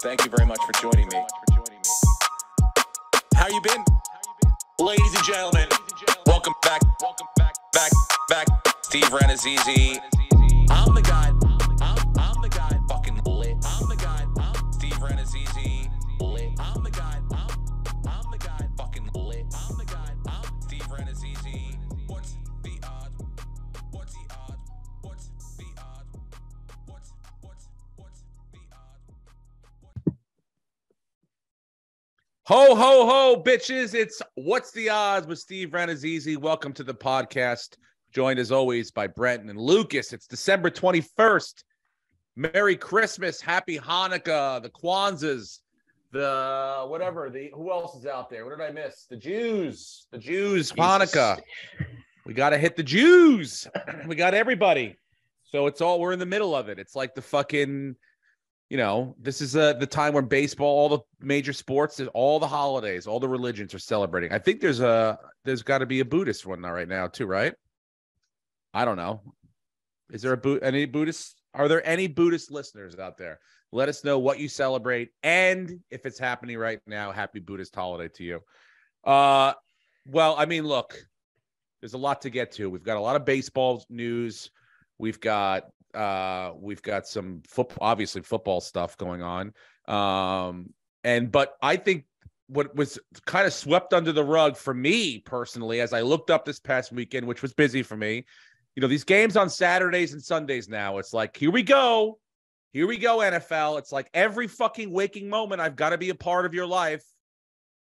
Thank you very much for joining me. How you been? Ladies and gentlemen, welcome back. Steve Rannazzisi. I'm the guy. I'm the guy. Fucking lit. I'm the guy. Steve Rannazzisi. Lit. I'm the guy. I'm the guy. Fucking lit. I'm the guy. Steve Rannazzisi. What's the odds? What's the odds? What's the odds? What's the odds? Ho, ho, ho, bitches. It's What's the Odds with Steve Rannazzisi. Welcome to the podcast. Joined as always by Brenton and Lucas. It's December 21st. Merry Christmas. Happy Hanukkah. The Kwanzaas. Who else is out there? What did I miss? The Jews. Hanukkah. We got to hit the Jews. We got everybody. So we're in the middle of it. It's like the fucking, this is the time when baseball, all the major sports, all the holidays, all the religions are celebrating. I think there's got to be a Buddhist one now right now too, right? I don't know. Is there any Buddhist? Are there any Buddhist listeners out there? Let us know what you celebrate, and if it's happening right now, happy Buddhist holiday to you. Well, I mean, look, there's a lot to get to. We've got a lot of baseball news. We've got some obviously football stuff going on. But I think what was kind of swept under the rug for me personally, as I looked up this past weekend, which was busy for me, these games on Saturdays and Sundays now, it's like, here we go, NFL. It's like every fucking waking moment, I've got to be a part of your life.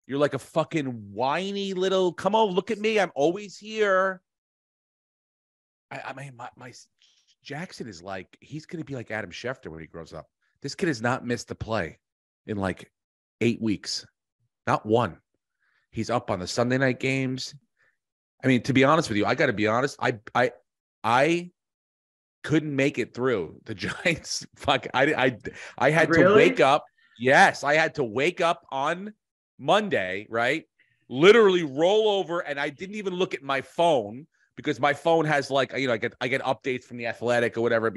You're like a fucking whiny little, come on, look at me. I'm always here. I mean, my Jackson is like, he's going to be like Adam Schefter when he grows up. This kid has not missed a play in like 8 weeks. Not one. He's up on the Sunday night games. I mean, to be honest with you, I got to be honest. I couldn't make it through the Giants. Fuck, I had to wake up. Yes, I had to wake up on Monday, right? Literally roll over, and I didn't even look at my phone because my phone has like, I get updates from the Athletic or whatever.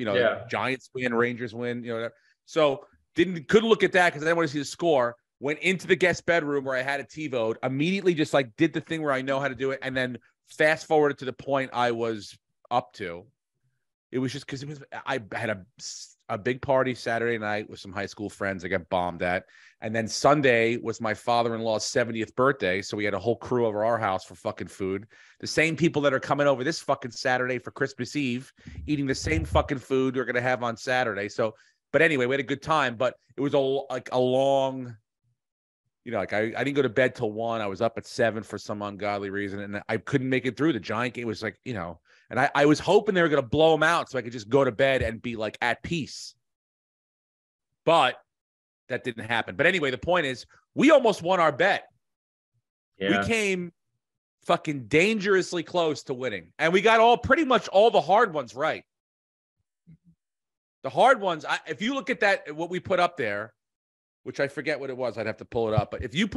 Giants win, Rangers win. So couldn't look at that because I didn't want to see the score. Went into the guest bedroom where I had a TiVo. Immediately, just like did the thing where I know how to do it, and then fast forwarded to the point I was up to. It was just because I had a big party Saturday night with some high school friends I got bombed at. And then Sunday was my father-in-law's 70th birthday. So we had a whole crew over our house for fucking food. The same people that are coming over this fucking Saturday for Christmas Eve, eating the same fucking food we're going to have on Saturday. So, but anyway, we had a good time, but it was a long, I didn't go to bed till 1. I was up at 7 for some ungodly reason. And I couldn't make it through. The Giant game was like, and I was hoping they were going to blow them out so I could just go to bed and be like at peace. But that didn't happen. But anyway, the point is we almost won our bet. Yeah. We came fucking dangerously close to winning. And we got pretty much all the hard ones right. The hard ones, if you look at that, what we put up there, which I forget what it was, I'd have to pull it up. But if you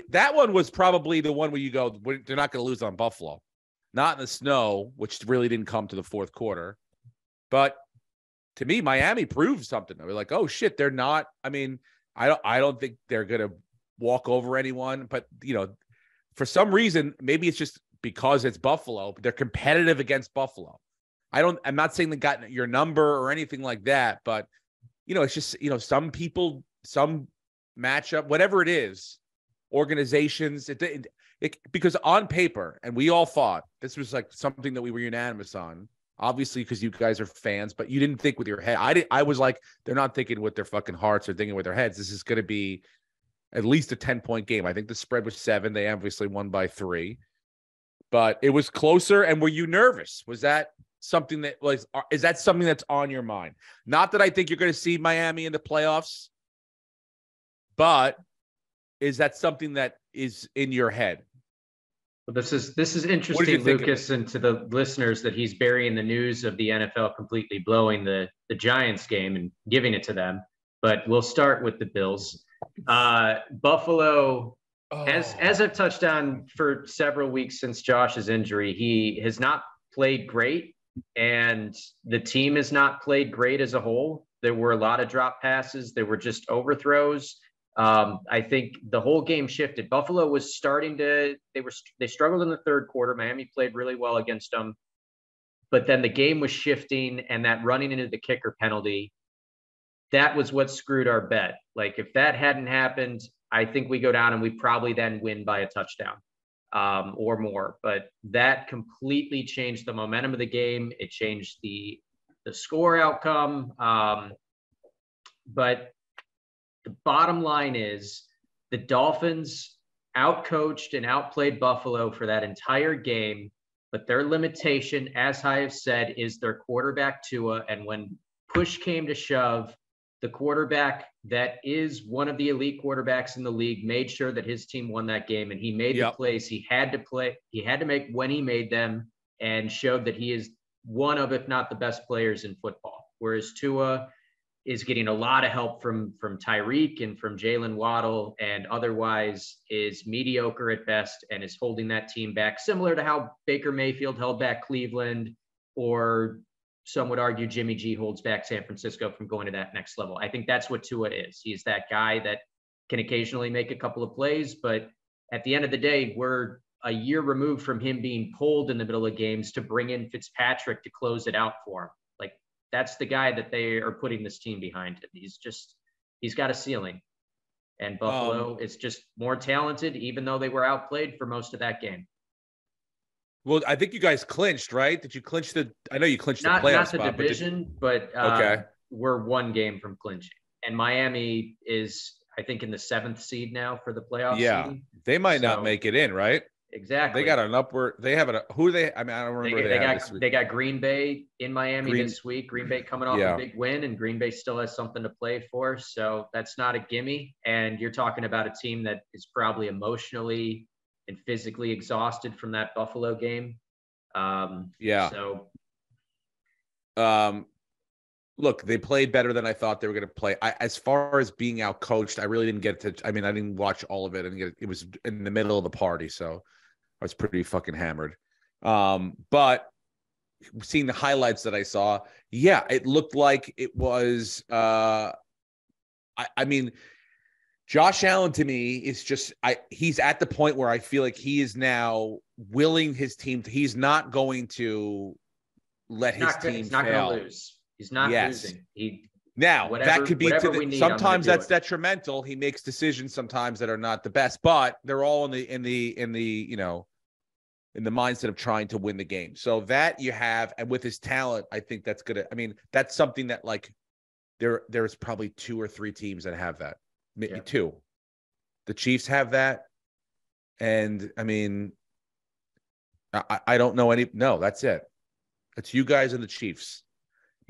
that one was probably the one where you go, they're not going to lose on Buffalo. Not in the snow, which really didn't come to the fourth quarter. But to me, Miami proved something. We're like, oh shit, they're not. I mean, I don't think they're gonna walk over anyone. But for some reason, maybe it's just because it's Buffalo, but they're competitive against Buffalo. I'm not saying they got your number or anything like that, but it's just some people, some matchup, whatever it is, organizations. Because on paper, and we all thought this was like something that we were unanimous on, obviously because you guys are fans, but you didn't think with your head. I was like, they're not thinking with their fucking hearts or thinking with their heads. This is going to be at least a 10-point game. I think the spread was 7. They obviously won by 3, but it was closer. And were you nervous? Was that something is that something that's on your mind? Not that I think you're going to see Miami in the playoffs, but is that something that is in your head? Well, this is interesting, Lucas, and to the listeners, that he's burying the news of the NFL completely blowing the Giants game and giving it to them. But we'll start with the Bills. Buffalo, as I've touched on for several weeks since Josh's injury, he has not played great, and the team has not played great as a whole. There were a lot of drop passes. There were just overthrows. I think the whole game shifted. Buffalo was starting to, they struggled in the third quarter. Miami played really well against them. But then the game was shifting, and that running into the kicker penalty, that was what screwed our bet. Like, if that hadn't happened, I think we go down and we probably then win by a touchdown or more. But that completely changed the momentum of the game. It changed the score outcome. But the bottom line is the Dolphins outcoached and outplayed Buffalo for that entire game. But their limitation, as I have said, is their quarterback Tua. And when push came to shove, the quarterback that is one of the elite quarterbacks in the league made sure that his team won that game. And he made the plays he had to play. He had to make when he made them, and showed that he is one of, if not the best players in football. Whereas Tua is getting a lot of help from Tyreek and from Jalen Waddle, and otherwise is mediocre at best and is holding that team back, similar to how Baker Mayfield held back Cleveland, or some would argue Jimmy G holds back San Francisco from going to that next level. I think that's what Tua is. He's that guy that can occasionally make a couple of plays, but at the end of the day, we're a year removed from him being pulled in the middle of games to bring in Fitzpatrick to close it out for him. Like, that's the guy that they are putting this team behind. He's got a ceiling. And Buffalo is just more talented, even though they were outplayed for most of that game. Well, I think you guys clinched, right? Did you clinch I know you clinched the playoff spot. Not the division, but okay. We're one game from clinching. And Miami is, I think, in the 7th seed now for the playoff seeding. They might not make it in, right? Exactly. They got an upward. They have who do they? I mean, I don't remember. They got Green Bay in Miami this week. Green Bay coming off a big win, and Green Bay still has something to play for. So that's not a gimme. And you're talking about a team that is probably emotionally and physically exhausted from that Buffalo game. Look, they played better than I thought they were going to play. As far as being out coached, I really didn't get to. I mean, I didn't watch all of it, and it was in the middle of the party, so I was pretty fucking hammered. But seeing the highlights that I saw, it looked like it was. I mean, Josh Allen to me is just. He's at the point where I feel like he is now willing his team. He's not going to let his team fail. He's not going to lose. He's not losing. That could be sometimes that's detrimental. He makes decisions sometimes that are not the best, but they're all in the mindset of trying to win the game. So that you have, and with his talent, I think that's gonna. I mean, that's something that like there's probably 2 or 3 teams that have that. Maybe 2. The Chiefs have that, and I mean, I don't know any. No, that's it. It's you guys and the Chiefs.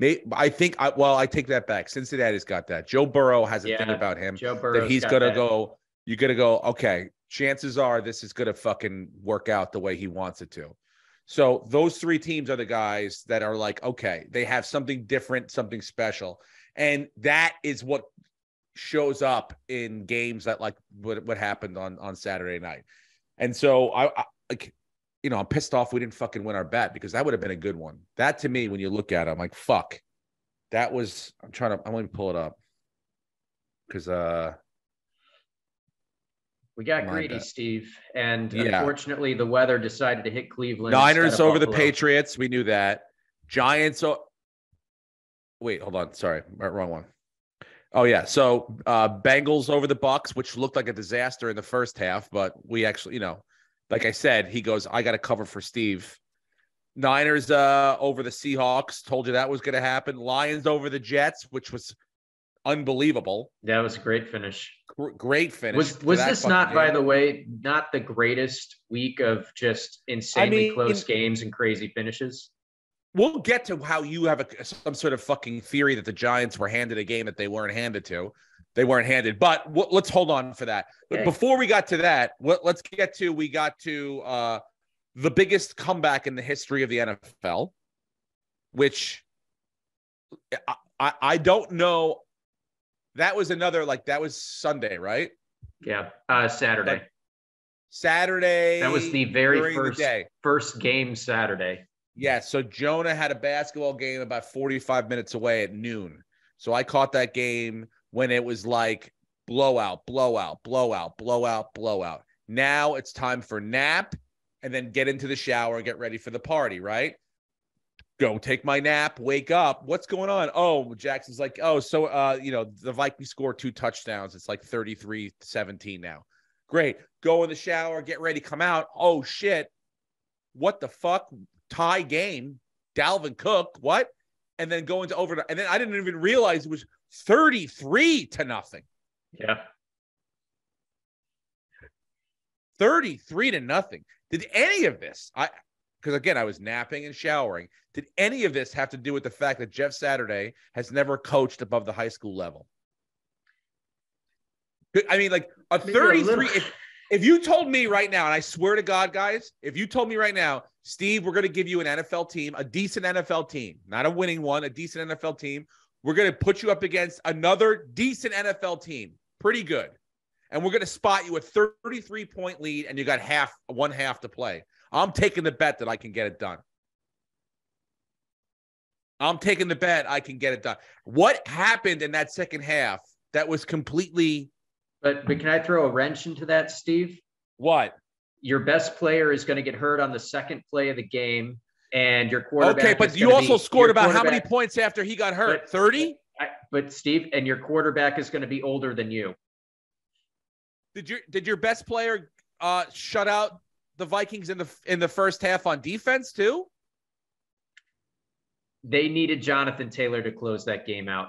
I take that back. Cincinnati's got that. Joe Burrow has a thing about him that he's going to go, you're going to go, okay, chances are this is going to fucking work out the way he wants it to. So those 3 teams are the guys that are like, okay, they have something different, something special. And that is what shows up in games that like what happened on Saturday night. And so I'm pissed off we didn't fucking win our bet, because that would have been a good one. That to me, when you look at it, I'm like, fuck. That was, I'm going to pull it up. Because we got greedy, Steve. And unfortunately, the weather decided to hit Cleveland. Niners over the Patriots. We knew that. Giants. Wait, hold on. Sorry. Wrong one. Oh, yeah. So Bengals over the Bucks, which looked like a disaster in the first half, but we actually, like I said, he goes, I got to cover for Steve. Niners over the Seahawks. Told you that was going to happen. Lions over the Jets, which was unbelievable. That was a great finish. Great finish. Was this not, by the way, not the greatest week of just insanely close games and crazy finishes? We'll get to how you have some sort of fucking theory that the Giants were handed a game that they weren't handed to. They weren't handed, but let's hold on for that. Okay. Before we got to that, we got to the biggest comeback in the history of the NFL, which I don't know. That was that was Sunday, right? Yeah, Saturday. Saturday. That was the very first game Saturday. Yeah, so Jonah had a basketball game about 45 minutes away at noon. So I caught that game when it was like blowout, blowout, blowout, blowout, blowout. Now it's time for nap and then get into the shower and get ready for the party, right? Go take my nap, wake up. What's going on? Oh, Jackson's like, oh, so, the Vikings scored 2 touchdowns. It's like 33-17 now. Great. Go in the shower, get ready, come out. Oh, shit. What the fuck? Tie game. Dalvin Cook. What? And then go into overtime. And then I didn't even realize it was 33-0. Yeah. 33-0. Did any of this, because again, I was napping and showering, did any of this have to do with the fact that Jeff Saturday has never coached above the high school level? I mean, like a 33, if you told me right now, and I swear to God, guys, if you told me right now, Steve, we're going to give you an NFL team, a decent NFL team, not a winning one, a decent NFL team. We're going to put you up against another decent NFL team. Pretty good. And we're going to spot you a 33-point lead, and you got one half to play. I'm taking the bet that I can get it done. I'm taking the bet I can get it done. What happened in that second half that was completely... But can I throw a wrench into that, Steve? What? Your best player is going to get hurt on the second play of the game, and your quarterback... Okay, but you also scored about how many points after he got hurt? 30? But Steve, and your quarterback is going to be older than you. Did your best player shut out the Vikings in the first half on defense too? They needed Jonathan Taylor to close that game out.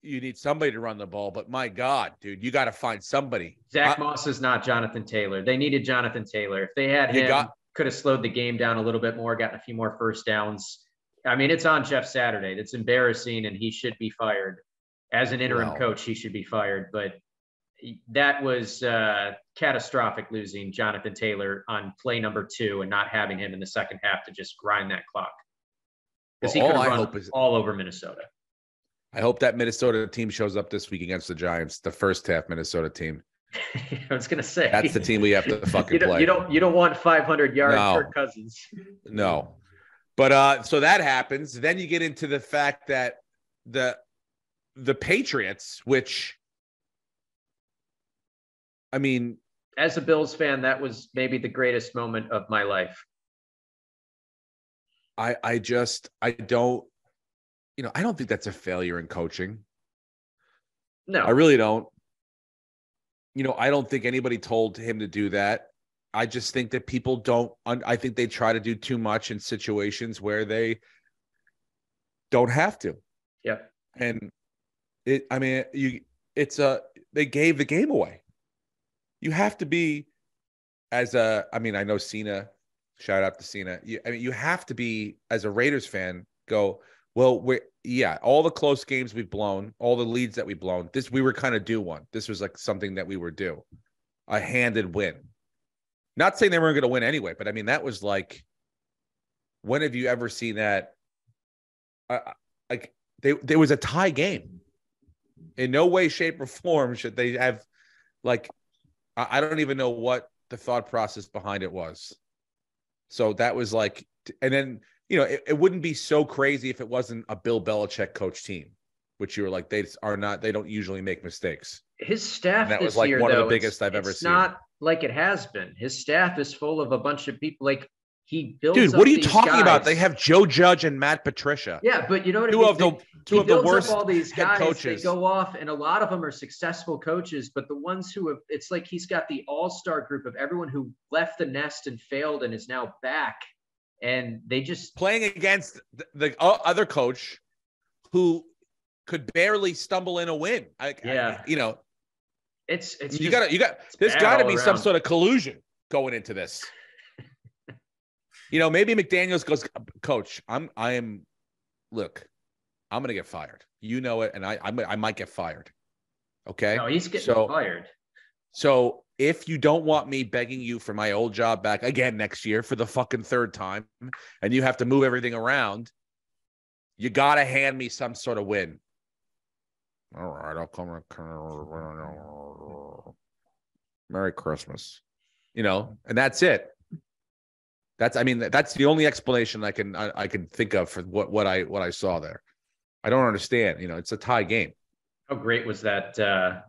You need somebody to run the ball, but my God, dude, you got to find somebody. Zach Moss is not Jonathan Taylor. They needed Jonathan Taylor. If they had him, could have slowed the game down a little bit more, gotten a few more first downs. I mean, it's on Jeff Saturday. That's embarrassing, and he should be fired. As an interim coach, he should be fired. But that was catastrophic, losing Jonathan Taylor on play number 2 and not having him in the second half to just grind that clock. Because he could have run all over Minnesota. I hope that Minnesota team shows up this week against the Giants, the first half Minnesota team. I was going to say. That's the team we have to fucking play. You don't want 500-yard Kirk Cousins. No. But so that happens. Then you get into the fact that the Patriots, which, I mean, as a Bills fan, that was maybe the greatest moment of my life. I don't think that's a failure in coaching. No, I really don't. I don't think anybody told him to do that. I just think that people don't. I think they try to do too much in situations where they don't have to. Yeah, and they gave the game away. You have to be I know Cena, shout out to Cena. You have to be, as a Raiders fan, go, well, all the close games we've blown, all the leads that we've blown, we were kind of due one. This was like something that we were due. A handed win. Not saying they weren't going to win anyway, but I mean, that was like, when have you ever seen that? There was a tie game. In no way, shape, or form should they have, like, I don't even know what the thought process behind it was. So that was like, and then, it wouldn't be so crazy if it wasn't a Bill Belichick coach team, which you were like, they don't usually make mistakes. His staff, that was like one of the biggest I've ever seen. It's not like it has been. His staff is full of a bunch of people. Like, he builds. Dude, what are you talking about? They have Joe Judge and Matt Patricia. Yeah, but you know what I mean? Two of the worst all these guys, coaches. They go off, and a lot of them are successful coaches. But the ones who have, it's like he's got the all-star group of everyone who left the nest and failed and is now back. And they just playing against the other coach who could barely stumble in a win. It's there's got to be some sort of collusion going into this. Maybe McDaniels goes, Coach, look, I'm going to get fired. You know it, and I might get fired. Okay? No, he's getting fired. So if you don't want me begging you for my old job back again next year for the fucking third time, and you have to move everything around, you got to hand me some sort of win. All right, I'll come. Merry Christmas. And that's it. That's the only explanation I can think of for what I saw there. I don't understand. It's a tie game. How great was that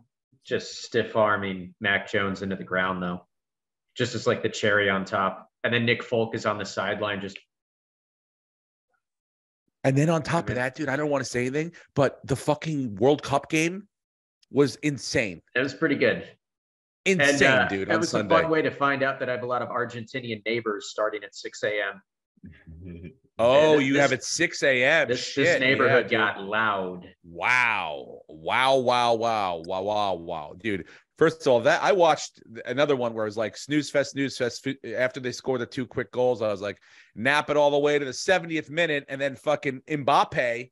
just stiff arming Mac Jones into the ground, though? Just as like the cherry on top. And then Nick Folk is on the sideline just. And then on top of that, dude, I don't want to say anything, but the fucking World Cup game was insane. It was pretty good. Insane, dude. That was Sunday. A fun way to find out that I have a lot of Argentinian neighbors starting at 6 a.m. Oh, you have at 6 a.m. This neighborhood got loud. Wow. Dude, first of all, that I watched another one where it was like snooze fest. After they scored the 2 quick goals, I was like, nap it all the way to the 70th minute, and then fucking Mbappe.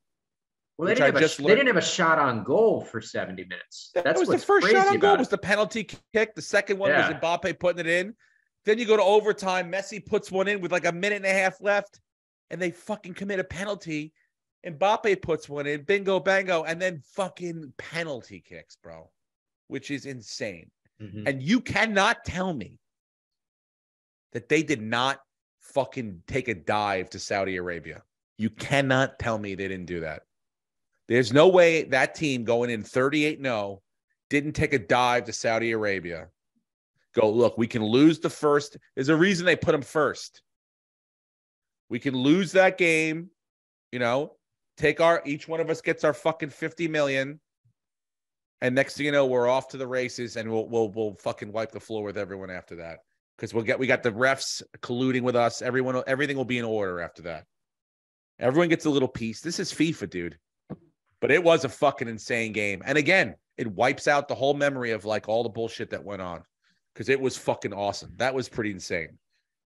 Well, they didn't have a shot on goal for 70 minutes. That was the first shot on goal was the penalty kick. The second one was Mbappe putting it in. Then you go to overtime. Messi puts one in with like a minute and a half left, and they fucking commit a penalty. Mbappe puts one in, bingo, bango, and then fucking penalty kicks, bro, which is insane. Mm-hmm. And you cannot tell me that they did not fucking take a dive to Saudi Arabia. You cannot tell me they didn't do that. There's no way that team going in 38-0 didn't take a dive to Saudi Arabia. Go, look, we can lose the first. There's a reason they put them first. We can lose that game, each one of us gets our fucking 50 million. And next thing you know, we're off to the races, and we'll fucking wipe the floor with everyone after that. Because we got the refs colluding with us. Everything will be in order after that. Everyone gets a little piece. This is FIFA, dude. But it was a fucking insane game. And again, it wipes out the whole memory of like all the bullshit that went on. Because it was fucking awesome. That was pretty insane.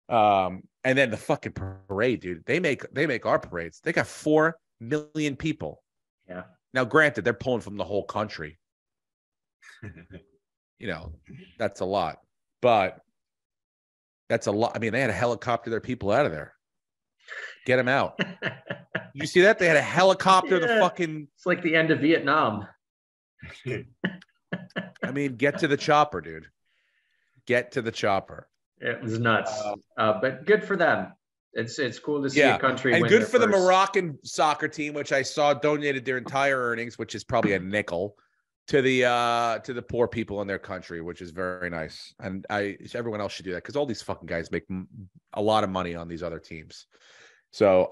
And then the fucking parade, dude. They make our parades. They got 4 million people. Yeah. Now, granted, they're pulling from the whole country. That's a lot. But that's a lot. I mean, they had to helicopter their people out of there. Get them out. You see that? They had a helicopter. The fucking. It's like the end of Vietnam. I mean, get to the chopper, dude. Get to the chopper. It was nuts. But good for them. It's cool to see a country and win good for first. The Moroccan soccer team, which I saw donated their entire earnings, which is probably a nickel, to the poor people in their country, which is very nice. And everyone else should do that because all these fucking guys make a lot of money on these other teams. So,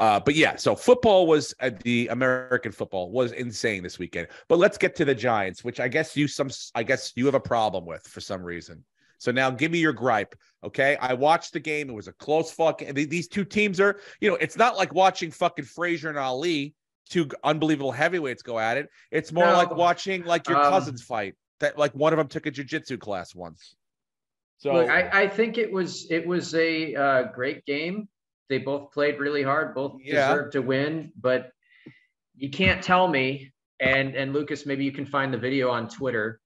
so football was the American football was insane this weekend. But let's get to the Giants, which I guess you have a problem with for some reason. So now give me your gripe, okay? I watched the game. It was a close fucking. These two teams are, it's not like watching fucking Frazier and Ali, 2 unbelievable heavyweights go at it. It's more like watching like your cousins fight. That like one of them took a jiu-jitsu class once. So look, I think it was a great game. They both played really hard. Both deserved to win, but you can't tell me. And Lucas, maybe you can find the video on Twitter.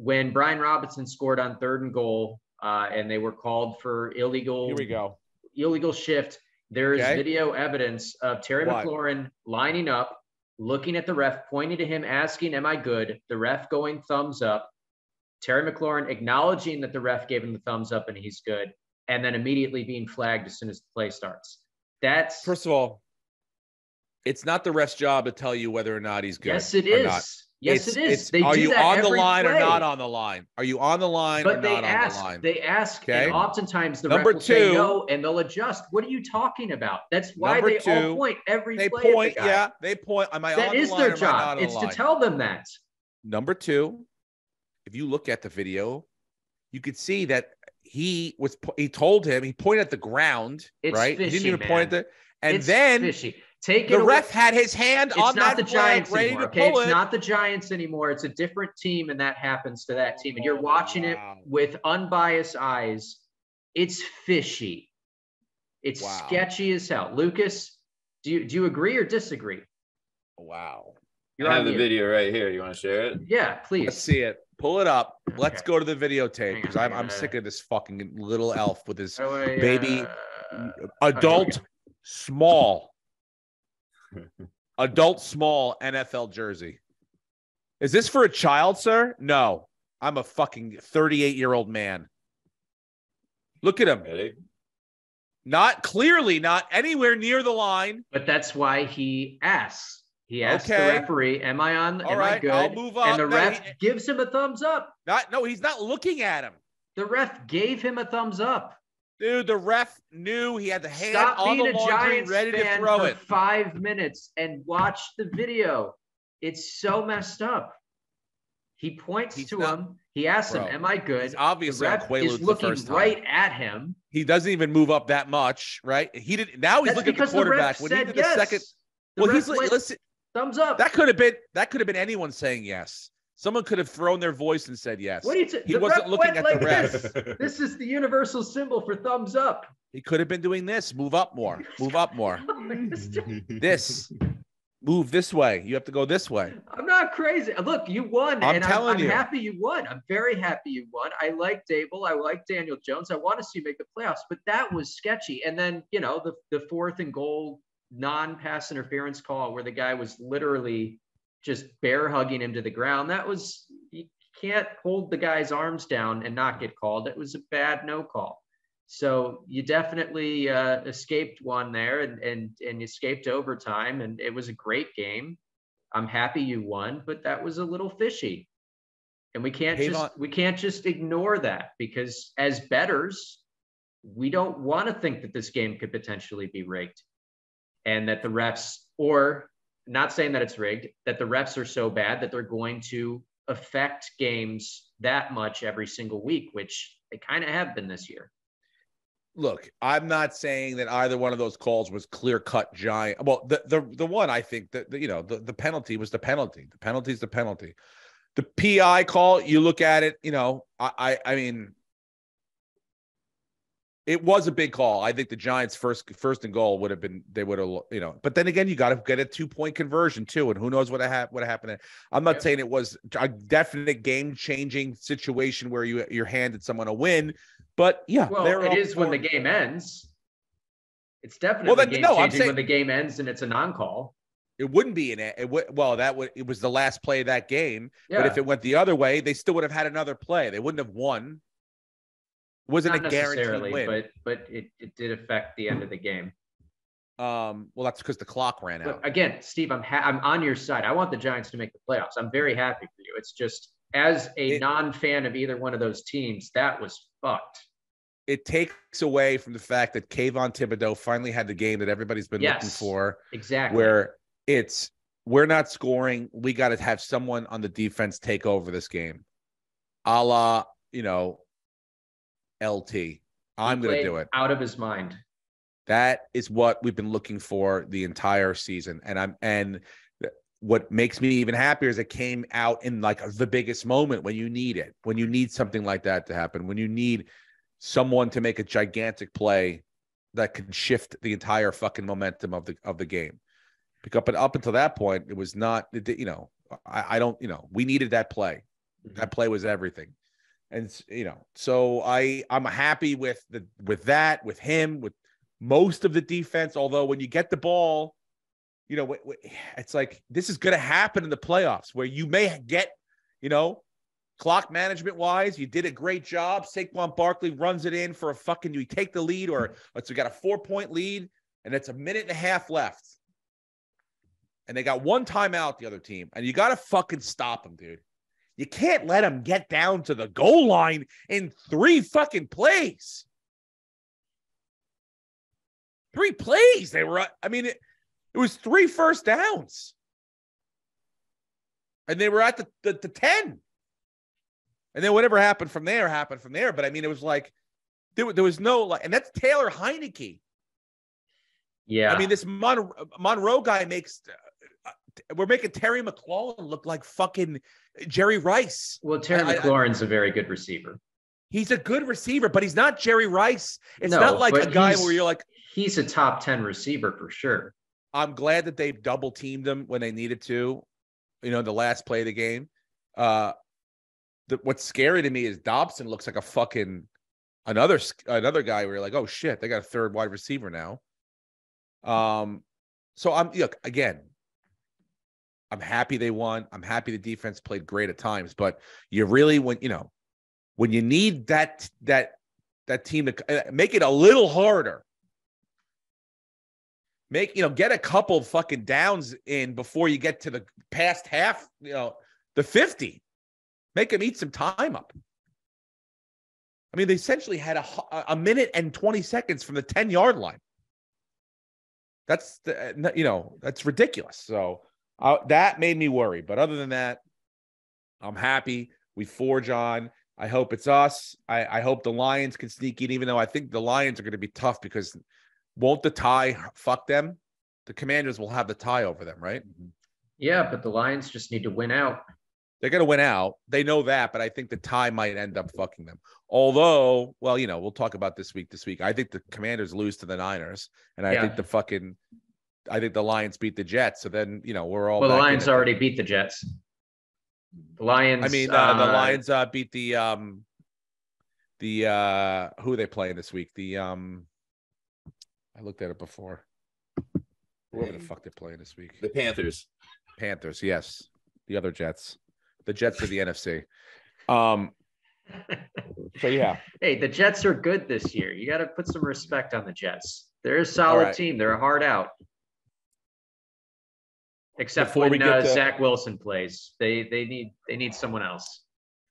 When Brian Robinson scored on 3rd and goal, and they were called for illegal shift. There is video evidence of Terry McLaurin lining up, looking at the ref, pointing to him, asking, "Am I good?" The ref going thumbs up. Terry McLaurin acknowledging that the ref gave him the thumbs up and he's good, and then immediately being flagged as soon as the play starts. That's first of all, it's not the ref's job to tell you whether or not he's good. Yes, it is. Yes, it is. Are you on the line or not on the line? Are you on the line or not on the line? They ask, and oftentimes the ref will say no, and they'll adjust. What are you talking about? That's why they all point every play. They point, they point. Am I on the line? That is their job. It's to tell them that. Number 2, if you look at the video, you could see that he pointed at the ground, right? Fishy, he didn't even man. point at the, and it's then fishy. The ref had his hand on that the Giants ready anymore, to pull it. It's not the Giants anymore. It's a different team, and that happens to that team. And you're watching it with unbiased eyes. It's fishy. It's sketchy as hell. Lucas, do you agree or disagree? Wow. I have the video right here. You want to share it? Yeah, please. Let's see it. Pull it up. Let's go to the videotape because I'm sick of this fucking little elf with his baby adult small NFL jersey. Is this for a child, sir? No. I'm a fucking 38-year-old man. Look at him. Ready? Not anywhere near the line. But that's why he asks. He asks the referee, am I good? I'll move on. And the ref gives him a thumbs up. No, he's not looking at him. The ref gave him a thumbs up. Dude, the ref knew he had the hand on the laundry ready to throw it. 5 minutes and watch the video. It's so messed up. He points to him. He asks him, am I good? He's obviously on Quaaludes is looking right at him. He doesn't even move up that much, right? He didn't. Now he's looking at the quarterback. When he did the second, well, he's like, listen, thumbs up. That could have been anyone saying yes. Someone could have thrown their voice and said yes. What are you he wasn't looking at the ref. This is the universal symbol for thumbs up. He could have been doing this. Move up more. Move up more. This. Move this way. You have to go this way. I'm not crazy. Look, you won. I'm telling you. I'm happy you won. I'm very happy you won. I like Dable. I like Daniel Jones. I want to see you make the playoffs, but that was sketchy. And then, the 4th and goal non-pass interference call where the guy was literally just bear hugging him to the ground. You can't hold the guy's arms down and not get called. It was a bad no call. So you definitely escaped one there and you escaped overtime, and it was a great game. I'm happy you won, but that was a little fishy. And we can't just ignore that, because as bettors, we don't want to think that this game could potentially be rigged, and that the refs, or not saying that it's rigged, that the refs are so bad that they're going to affect games that much every single week, which they kind of have been this year. Look, I'm not saying that either one of those calls was clear-cut giant. Well, the one, I think that the penalty was the penalty. The penalty is the penalty. The PI call, you look at it, I mean, it was a big call. I think the Giants' first and goal would have been, they would have, but then again, you got to get a 2-point conversion too, and who knows what happened. I'm not saying it was a definite game-changing situation where you're handed someone a win. But yeah, well, it is when the game ends. It's definitely game-changing when the game ends and it's a non-call. It wouldn't be it was the last play of that game. Yeah. But if it went the other way, they still would have had another play. They wouldn't have won. It wasn't a guaranteed win. But it did affect the end of the game. Well, that's because the clock ran out. But again, Steve, I'm on your side. I want the Giants to make the playoffs. I'm very happy for you. It's just, as a non-fan of either one of those teams, that was fucked. It takes away from the fact that Kayvon Thibodeau finally had the game that everybody's been looking for. Exactly. Where we're not scoring. We got to have someone on the defense take over this game. A la, LT. I'm going to do it. Out of his mind. That is what we've been looking for the entire season. And what makes me even happier is it came out in like the biggest moment when you need it, when you need something like that to happen, when you need someone to make a gigantic play that could shift the entire fucking momentum of the game. But up until that point, it was not, I don't, we needed that play. That play was everything. And, so I'm happy with that, with him, with most of the defense. Although when you get the ball, it's like, this is going to happen in the playoffs where you may get, clock management wise, you did a great job. Saquon Barkley runs it in for you take the lead, or we got a 4-point lead and it's a minute and a half left. And they got one timeout, the other team, and you got to fucking stop them, dude. You can't let them get down to the goal line in 3 fucking plays. 3 plays. It was 3 first downs. And they were at the 10. And then whatever happened from there. But it was like, there was no, and that's Taylor Heineke. Yeah. This Monroe guy we're making Terry McLaurin look like fucking Jerry Rice. Well, Terry McLaurin's a very good receiver. He's a good receiver, but he's not Jerry Rice. It's not like a guy where you're like, he's a top 10 receiver for sure. I'm glad that they double teamed him when they needed to, the last play of the game. What's scary to me is Dobson looks like a fucking another guy where you're like, oh shit, they got a 3rd wide receiver now. So I'm happy they won. I'm happy the defense played great at times, but you really, when you need that team to make it a little harder, get a couple fucking downs in before you get to the past half, the 50. Make them eat some time up. I mean, they essentially had a minute and 20 seconds from the 10-yard line. That's that's ridiculous. So that made me worry. But other than that, I'm happy. We forge on. I hope it's us. I hope the Lions can sneak in, even though I think the Lions are going to be tough because won't the tie fuck them? The Commanders will have the tie over them, right? Yeah, but the Lions just need to win out. They're going to win out. They know that, but I think the tie might end up fucking them. Although, well, we'll talk about this week. I think the Commanders lose to the Niners, and I think the Lions beat the Jets. So then, we're all. Well, the Lions already beat the Jets. The Lions. I mean, the Lions beat the who are they playing this week? I looked at it before. Whoever the fuck they're playing this week? The Panthers. Panthers, yes. The other Jets. The Jets of the NFC. So yeah. Hey, the Jets are good this year. You got to put some respect on the Jets. They're a solid team. They're a hard out. Except before when Zach Wilson plays, they need someone else,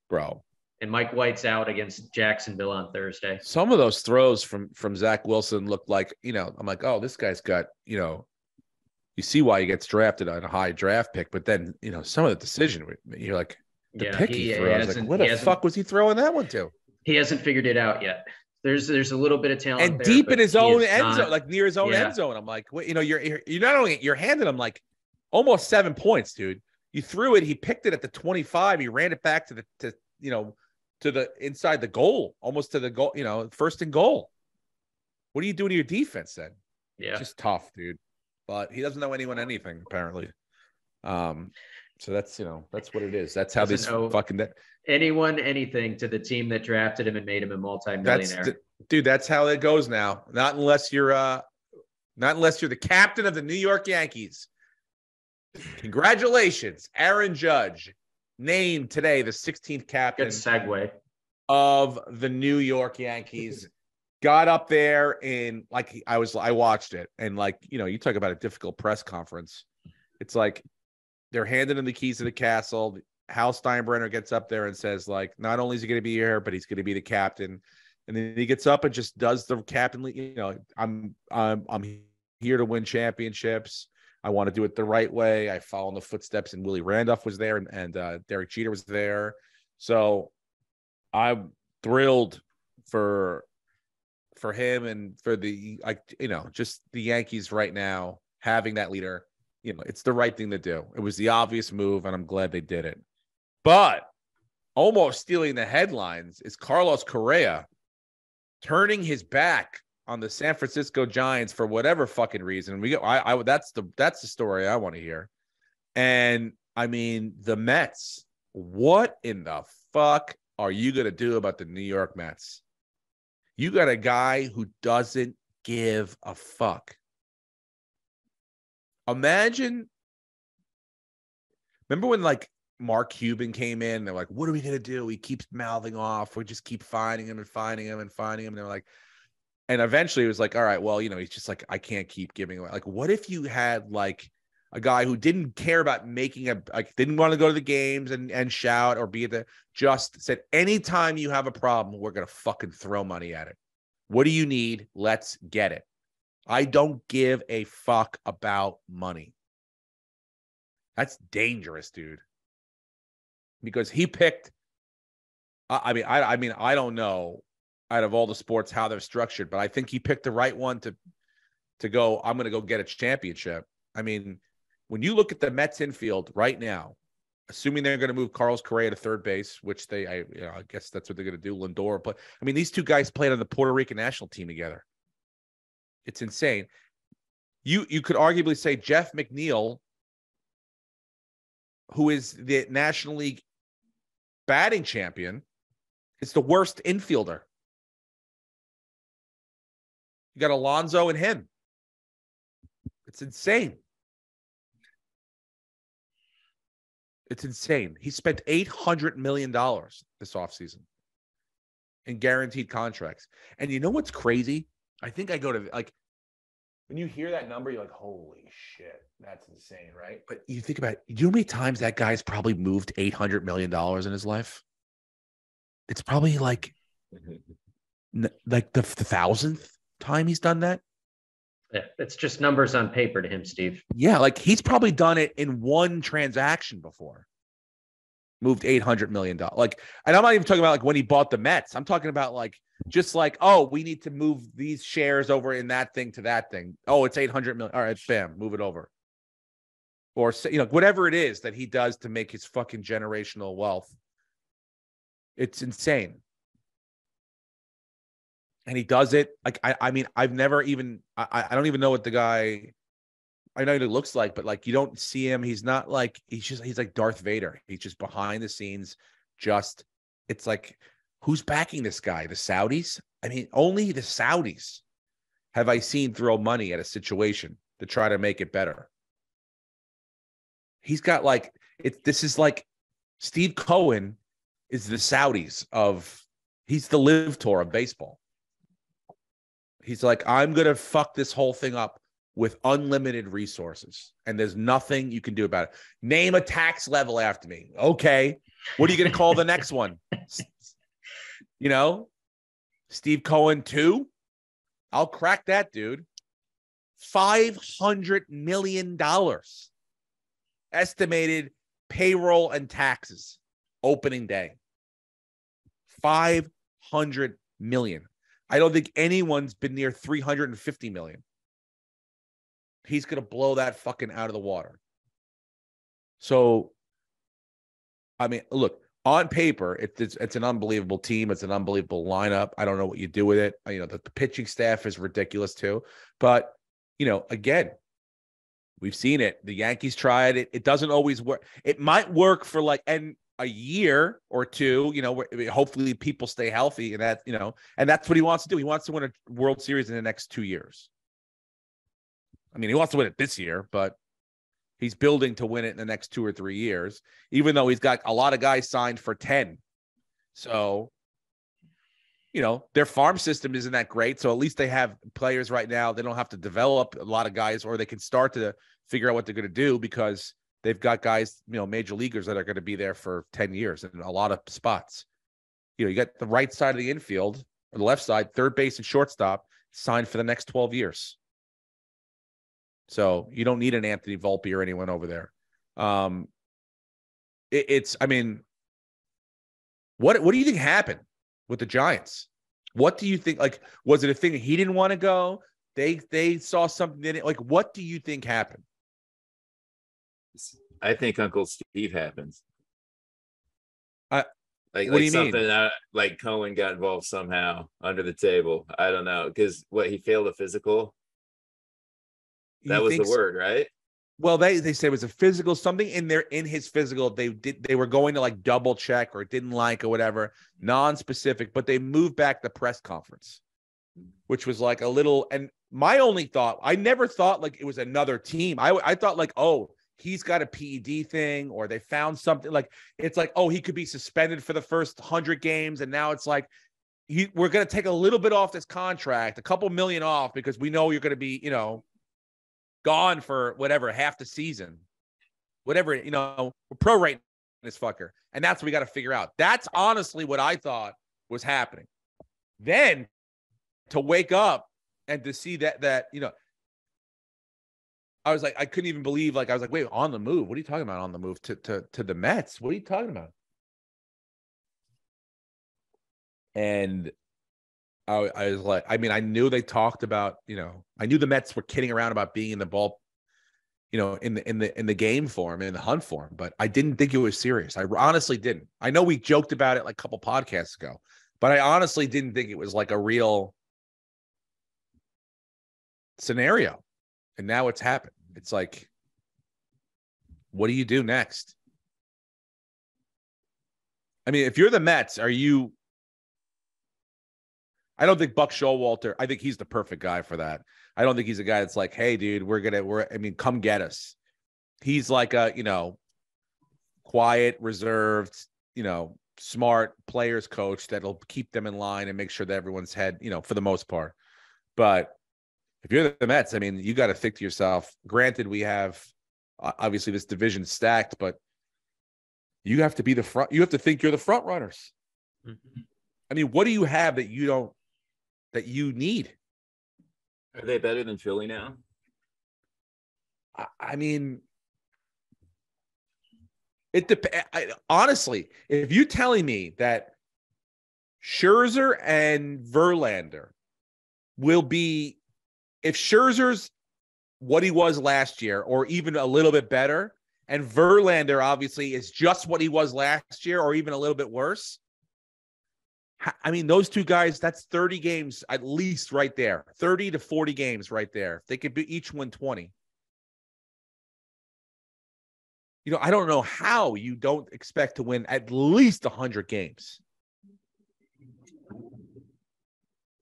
bro. And Mike White's out against Jacksonville on Thursday. Some of those throws from Zach Wilson looked like, I'm like, oh, this guy's got, you see why he gets drafted on a high draft pick, but then, some of the decision, you're like, the pick he threw, I was like, what the fuck was he throwing that one to? He hasn't figured it out yet. There's a little bit of talent and there, deep in his own end zone, like near his own end zone. I'm like, you're not only you're handing him like almost 7 points, dude. You threw it, he picked it at the 25, he ran it back to the inside the goal, almost to the goal, first and goal. What are you doing to your defense then? Yeah, it's just tough, dude. But he doesn't know anything apparently. So that's what it is. That's how anyone anything to the team that drafted him and made him a multi-millionaire. Dude, that's how it goes now. Not unless you're the captain of the New York Yankees. Congratulations, Aaron Judge, named today the 16th captain. Good segue. Of the New York Yankees. Got up there and I watched it, and you talk about a difficult press conference. It's like they're handing him the keys to the castle. Hal Steinbrenner gets up there and says, not only is he going to be here, but he's going to be the captain. And then he gets up and just does the captainly, I'm here to win championships. I want to do it the right way. I follow in the footsteps, and Willie Randolph was there, and Derek Jeter was there. So I'm thrilled for him and for the just the Yankees right now having that leader. It's the right thing to do. It was the obvious move, and I'm glad they did it. But almost stealing the headlines is Carlos Correa turning his back on the San Francisco Giants for whatever fucking reason. That's the story I want to hear. And I mean, the Mets, what in the fuck are you going to do about the New York Mets? You got a guy who doesn't give a fuck. Imagine, remember when Mark Cuban came in, they're like, what are we going to do? He keeps mouthing off. We just keep finding him and finding him and finding him. And they're like, and eventually it was like, all right, well, he's just like, I can't keep giving away. What if you had a guy who didn't care about didn't want to go to the games and shout or be just said, anytime you have a problem, we're going to fucking throw money at it. What do you need? Let's get it. I don't give a fuck about money. That's dangerous, dude. Because he picked, I don't know out of all the sports how they're structured, but I think he picked the right one to go, I'm going to go get a championship. I mean, when you look at the Mets infield right now, assuming they're going to move Carlos Correa to third base, which I guess that's what they're going to do, Lindor. But I mean, these two guys played on the Puerto Rican national team together. It's insane. You could arguably say Jeff McNeil, who is the National League batting champion, is the worst infielder. You got Alonso and him. It's insane. It's insane. He spent $800 million this offseason in guaranteed contracts. And you know what's crazy? I think I go to when you hear that number, you're like, holy shit, that's insane, right? But you think about it, you know how many times that guy's probably moved $800 million in his life? It's probably like the thousandth time he's done that. Yeah, it's just numbers on paper to him, Steve. Yeah, like he's probably done it in one transaction before. Moved $800 million. Like, and I'm not even talking about like when he bought the Mets. I'm talking about like just like, oh, we need to move these shares over in that thing to that thing. Oh, it's 800 million. All right, bam, move it over. Or, you know, whatever it is that he does to make his fucking generational wealth. It's insane. And he does it. Like, I mean, I've never even, I don't even know what the guy, I know what it looks like, but like, you don't see him. He's not like, he's like Darth Vader. He's just behind the scenes. It's like, who's backing this guy? The Saudis? I mean, only the Saudis have I seen throw money at a situation to try to make it better. He's got like, this is like Steve Cohen is the Saudis he's the Live Tour of baseball. He's like, I'm going to fuck this whole thing up with unlimited resources, and there's nothing you can do about it. Name a tax level after me. Okay. What are you going to call the next one? You know, Steve Cohen 2. I'll crack that, dude. $500 million estimated payroll and taxes opening day. 500 million. I don't think anyone's been near 350 million. He's going to blow that fucking out of the water. So, I mean, look, on paper, it's an unbelievable team. It's an unbelievable lineup. I don't know what you do with it. You know, the pitching staff is ridiculous too. But, you know, again, we've seen it. The Yankees tried it. It doesn't always work. It might work for like a year or two, you know, where hopefully people stay healthy, and that, you know, and that's what he wants to do. He wants to win a World Series in the next 2 years. I mean, he wants to win it this year, but he's building to win it in the next 2 or 3 years, even though he's got a lot of guys signed for 10. So, you know, their farm system isn't that great. So at least they have players right now. They don't have to develop a lot of guys, or they can start to figure out what they're going to do because they've got guys, you know, major leaguers that are going to be there for 10 years in a lot of spots. You know, you got the right side of the infield, or the left side, third base and shortstop signed for the next 12 years. So you don't need an Anthony Volpe or anyone over there. I mean, what do you think happened with the Giants? What do you think? Like, was it a thing he didn't want to go? They saw something in it. Like, what do you think happened? I think Uncle Steve happens. What do you something mean? Like Cohen got involved somehow under the table. I don't know, because he failed a physical. That was the word, right? Well, they said it was a physical, something in his physical. They were going to like double check or didn't like or whatever, non-specific, but they moved back the press conference, which was like a little. And my only thought, I never thought like it was another team. I thought like, oh, he's got a PED thing, or they found something. Like, it's like, oh, he could be suspended for the first 100 games, and now it's like we're going to take a little bit off this contract, a couple million off, because we know you're going to be, you know, gone for whatever, half the season, whatever, you know, we're prorating this fucker. And that's what we got to figure out. That's honestly what I thought was happening. Then to wake up and to see that, you know, I was like, I couldn't even believe, like, I was like, wait, on the move? What are you talking about on the move to the Mets? What are you talking about? And I was like, I mean, I knew they talked about, you know, I knew the Mets were kidding around about being in the ball, you know, in the game form, in the hunt form, but I didn't think it was serious. I honestly didn't. I know we joked about it like a couple podcasts ago, but I honestly didn't think it was like a real scenario. And now it's happened. It's like, what do you do next? I mean, if you're the Mets, I don't think Buck Showalter, I think he's the perfect guy for that. I don't think he's a guy that's like, hey, dude, come get us. He's like a, you know, quiet, reserved, you know, smart players coach that'll keep them in line and make sure that everyone's head, you know, for the most part. But if you're the Mets, I mean, you got to think to yourself, granted, we have obviously this division stacked, but you have to be the front. You have to think you're the front runners. Mm-hmm. I mean, what do you have that you need? Are they better than Philly now? I mean, it depends. Honestly, if you're telling me that Scherzer and Verlander will be, if Scherzer's what he was last year or even a little bit better, and Verlander obviously is just what he was last year or even a little bit worse, I mean, those two guys, that's 30 games at least right there, 30 to 40 games right there. They could be each win 20. You know, I don't know how you don't expect to win at least 100 games.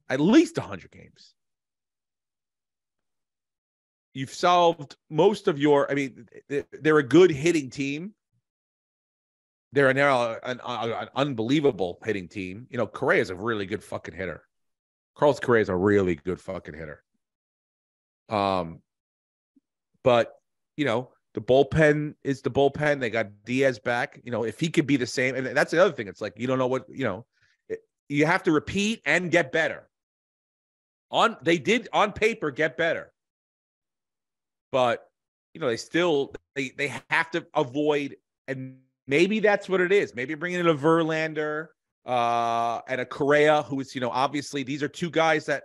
At least 100 games. You've solved most of your, I mean, they're a good hitting team. They're now an unbelievable hitting team. You know, Correa is a really good fucking hitter. Carlos Correa is a really good fucking hitter. But, you know, the bullpen is the bullpen. They got Diaz back. You know, if he could be the same, and that's the other thing. It's like, you don't know what, you know, you have to repeat and get better. They did on paper get better. But, you know, they have to avoid, and maybe that's what it is. Maybe bringing in a Verlander and a Correa, who is, you know, obviously these are two guys that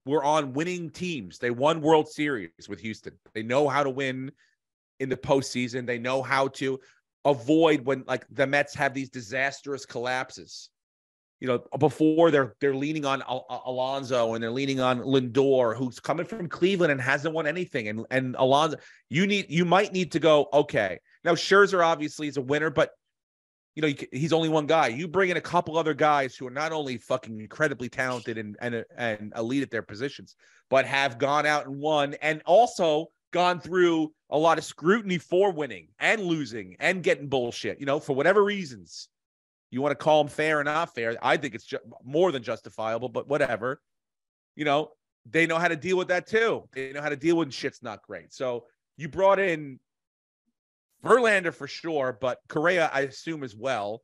were on winning teams. They won World Series with Houston. They know how to win in the postseason. They know how to avoid when, like, the Mets have these disastrous collapses. You know, before they're leaning on Alonso and they're leaning on Lindor, who's coming from Cleveland and hasn't won anything. And Alonso, you might need to go, okay. Now, Scherzer obviously is a winner, but, you know, he's only one guy. You bring in a couple other guys who are not only fucking incredibly talented and elite at their positions, but have gone out and won and also gone through a lot of scrutiny for winning and losing and getting bullshit, you know, for whatever reasons. You want to call them fair or not fair. I think it's more than justifiable, but whatever. You know, they know how to deal with that too. They know how to deal when shit's not great. So you brought in Verlander for sure, but Correa, I assume, as well.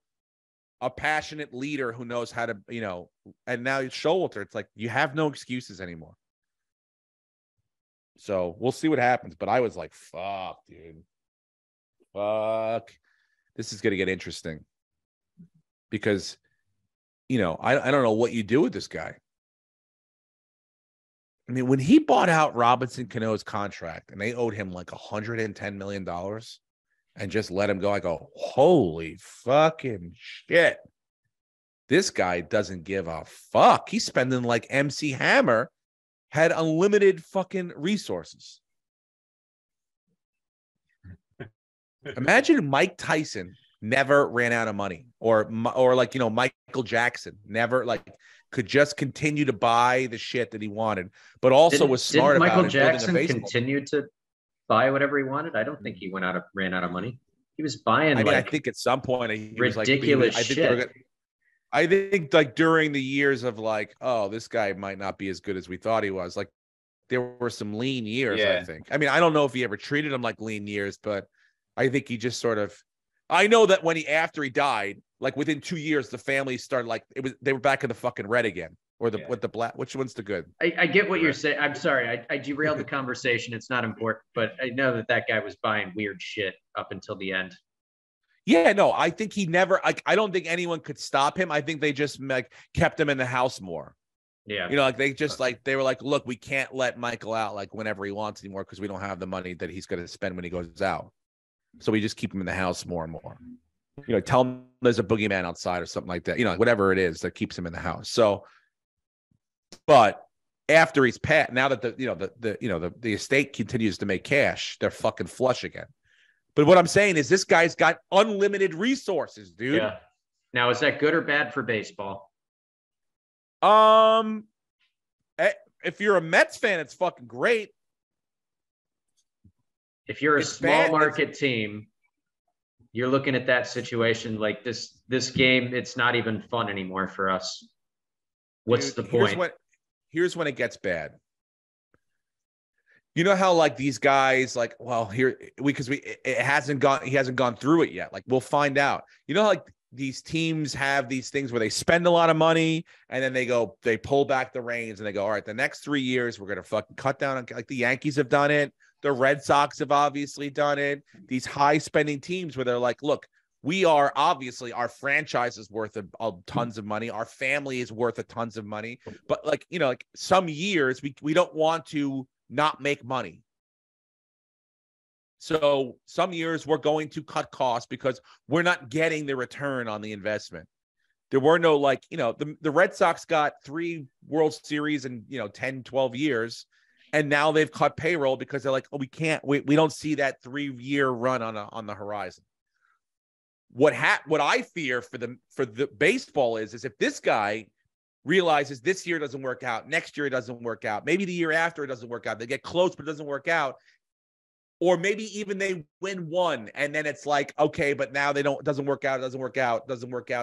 A passionate leader who knows how to, you know, and now it's Showalter. It's like you have no excuses anymore. So we'll see what happens. But I was like, fuck, dude. Fuck. This is going to get interesting. Because, you know, I don't know what you do with this guy. I mean, when he bought out Robinson Cano's contract and they owed him like $110 million and just let him go, I go, holy fucking shit. This guy doesn't give a fuck. He's spending like MC Hammer had unlimited fucking resources. Imagine Mike Tyson never ran out of money, or like, you know, Michael Jackson never like could just continue to buy the shit that he wanted, but also was smart about it. Michael Jackson continued to buy whatever he wanted. I don't think he ran out of money. He was buying. I think at some point he ridiculous was like, shit. I think like during the years of like, oh, this guy might not be as good as we thought he was. Like there were some lean years. Yeah. I think. I mean, I don't know if he ever treated him like lean years, but I think he just sort of. I know that after he died, like within 2 years, the family started like they were back in the fucking red again, or with the black. Which one's the good? I get what you're saying. I'm sorry, I derailed the conversation. It's not important, but I know that guy was buying weird shit up until the end. Yeah, no, I think he never. I don't think anyone could stop him. I think they just like kept him in the house more. Yeah, you know, like they just like they were like, look, we can't let Michael out like whenever he wants anymore because we don't have the money that he's going to spend when he goes out. So we just keep him in the house more and more. You know, tell him there's a boogeyman outside or something like that. You know, whatever it is that keeps him in the house. So, but after he's passed, now that the estate continues to make cash, they're fucking flush again. But what I'm saying is, this guy's got unlimited resources, dude. Yeah. Now, is that good or bad for baseball? If you're a Mets fan, it's fucking great. If you're a small market team, you're looking at that situation like this game, it's not even fun anymore for us. What's the point? Here's when it gets bad. You know how like these guys like, well, here he hasn't gone through it yet. Like we'll find out. You know, like these teams have these things where they spend a lot of money and then they pull back the reins and they go, all right, the next 3 years we're gonna fucking cut down on, like the Yankees have done it, the Red Sox have obviously done it. These high spending teams where they're like, look, we are obviously, our franchise is worth tons of money. Our family is worth tons of money. But like, you know, like some years we don't want to not make money. So some years we're going to cut costs because we're not getting the return on the investment. There were no like, you know, the Red Sox got 3 World Series in, 10, 12 years. And now they've cut payroll because they're like, oh, we don't see that 3-year run on the horizon. What I fear for the baseball is if this guy realizes this year doesn't work out, next year it doesn't work out, maybe the year after it doesn't work out, they get close but it doesn't work out, or maybe even they win one and then it's like, okay, but now it doesn't work out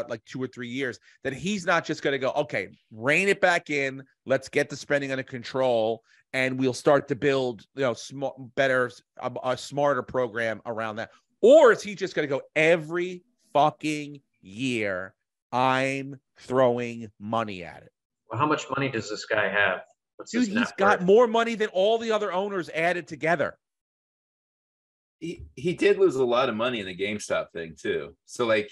like 2 or 3 years, then he's not just going to go, okay, rein it back in, let's get the spending under control and we'll start to build, a smarter program around that. Or is he just going to go every fucking year, I'm throwing money at it? Well, how much money does this guy have? Dude, he's got more money than all the other owners added together. He did lose a lot of money in the GameStop thing too. So like,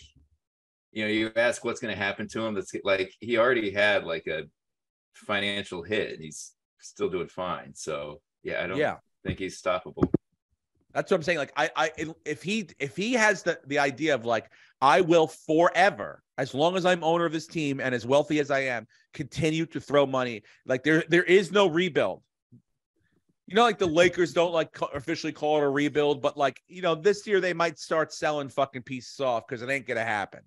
you ask what's going to happen to him. That's like, he already had like a financial hit and he's still doing fine. So yeah, I don't think he's stoppable. That's what I'm saying. Like, if he has the idea of like, I will forever, as long as I'm owner of this team and as wealthy as I am, continue to throw money. Like there is no rebuild. Like the Lakers don't like officially call it a rebuild, but like, this year they might start selling fucking pieces off because it ain't going to happen.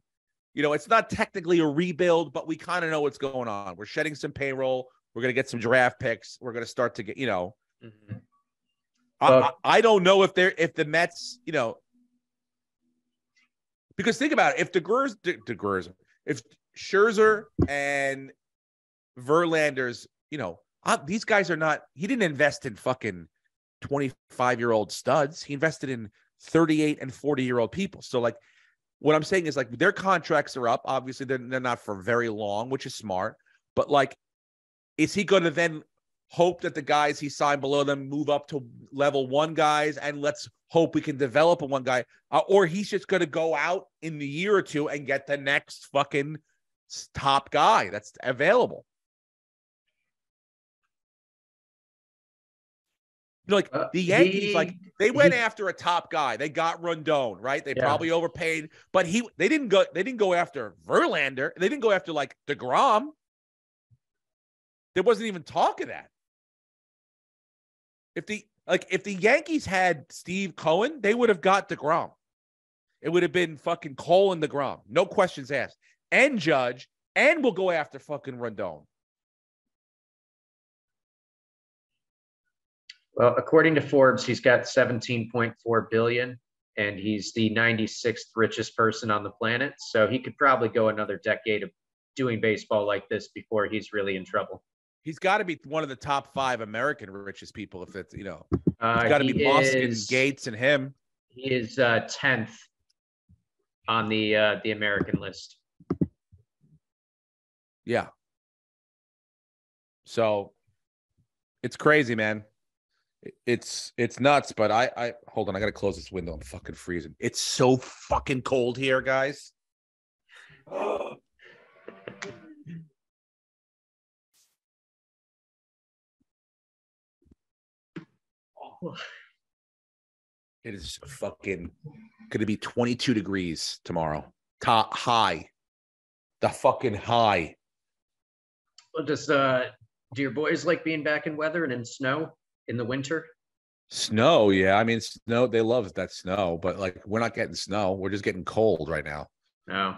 It's not technically a rebuild, but we kind of know what's going on. We're shedding some payroll. We're going to get some draft picks. We're going to start to get, Mm-hmm. I don't know if the Mets, because think about it. If Scherzer and Verlander's, these guys are not, he didn't invest in fucking 25-year-old studs. He invested in 38 and 40-year-old people. So like, what I'm saying is like their contracts are up. Obviously they're not for very long, which is smart, but like, is he going to then hope that the guys he signed below them move up to level 1 guys and let's hope we can develop a 1 guy, or he's just going to go out in the year or 2 and get the next fucking top guy that's available? Like the Yankees, they went after a top guy. They got Rondon, right? They probably overpaid, but they didn't go after Verlander. They didn't go after like DeGrom. There wasn't even talk of that. If the Yankees had Steve Cohen, they would have got DeGrom. It would have been fucking Cole and DeGrom. No questions asked. And Judge, and we'll go after fucking Rondon. Well, according to Forbes, he's got $17.4 billion, and he's the 96th richest person on the planet. So he could probably go another decade of doing baseball like this before he's really in trouble. He's got to be one of the top 5 American richest people. If it's, he's got to be Muskin, Gates, and him. He is 10th on the American list. Yeah. So it's crazy, man. It's nuts, but I hold on. I got to close this window. I'm fucking freezing. It's so fucking cold here, guys. It is fucking going to be 22 degrees tomorrow. Top high. The fucking high. Well, do your boys like being back in weather and in snow in the winter? Snow, yeah. I mean, snow, they love that snow, but like we're not getting snow. We're just getting cold right now. No.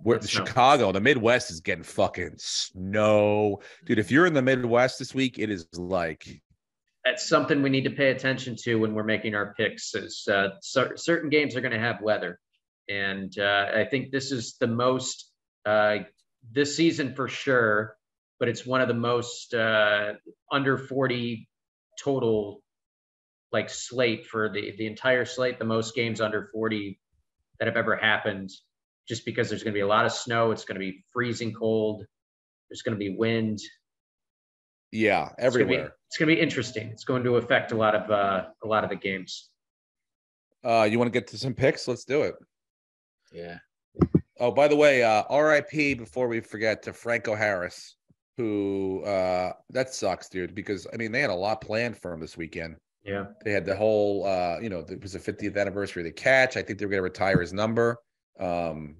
We're Chicago, the Midwest is getting fucking snow. Dude, if you're in the Midwest this week, it is like... That's something we need to pay attention to when we're making our picks. Is certain games are going to have weather, and I think this is the most this season for sure. But it's one of the most under 40 total like slate for the entire slate, the most games under 40 that have ever happened, just because there's going to be a lot of snow. It's going to be freezing cold. There's going to be wind. Yeah, everywhere. It's going to be interesting. It's going to affect a lot of the games. You want to get to some picks? Let's do it. Yeah. Oh, by the way, RIP before we forget to Franco Harris, who that sucks, dude, because I mean they had a lot planned for him this weekend. Yeah. They had the whole it was the 50th anniversary of the catch. I think they were gonna retire his number. And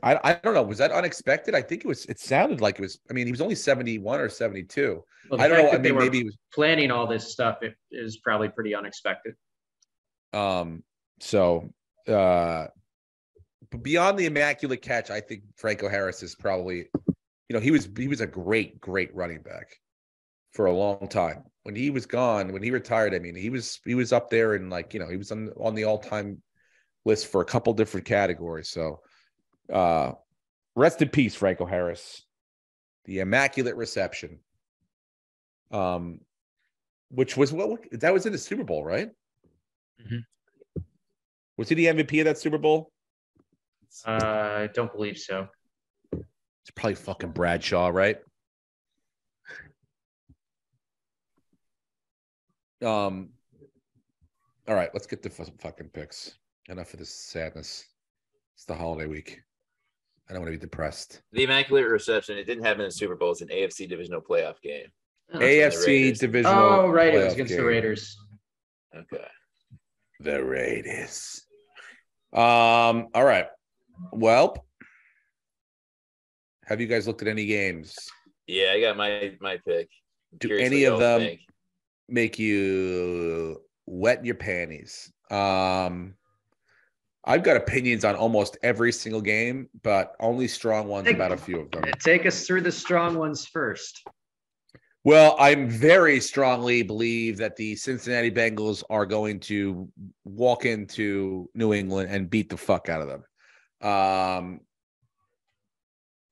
I don't know, was that unexpected? I think it sounded like it was. I mean, he was only 71 or 72. Well, I don't know. I mean, maybe he was planning all this stuff. It is probably pretty unexpected. But beyond the immaculate catch, I think Franco Harris is probably, he was a great running back for a long time. When he was gone, when he retired, I mean, he was up there and he was on the all-time list for a couple different categories. So rest in peace, Franco Harris. The immaculate reception. Which was that was in the Super Bowl, right? Mm-hmm. Was he the MVP of that Super Bowl? I don't believe so. It's probably fucking Bradshaw, right? All right, let's get to some fucking picks. Enough of this sadness. It's the holiday week. I don't want to be depressed. The Immaculate Reception, it didn't happen in the Super Bowl. It's an AFC divisional playoff game. AFC divisional. Oh, right. It was against the Raiders. Okay. The Raiders. All right. Well, have you guys looked at any games? Yeah, I got my pick. Do any of them make you wet your panties? I've got opinions on almost every single game, but only strong ones about a few of them. Take us through the strong ones first. Well, I'm very strongly believe that the Cincinnati Bengals are going to walk into New England and beat the fuck out of them.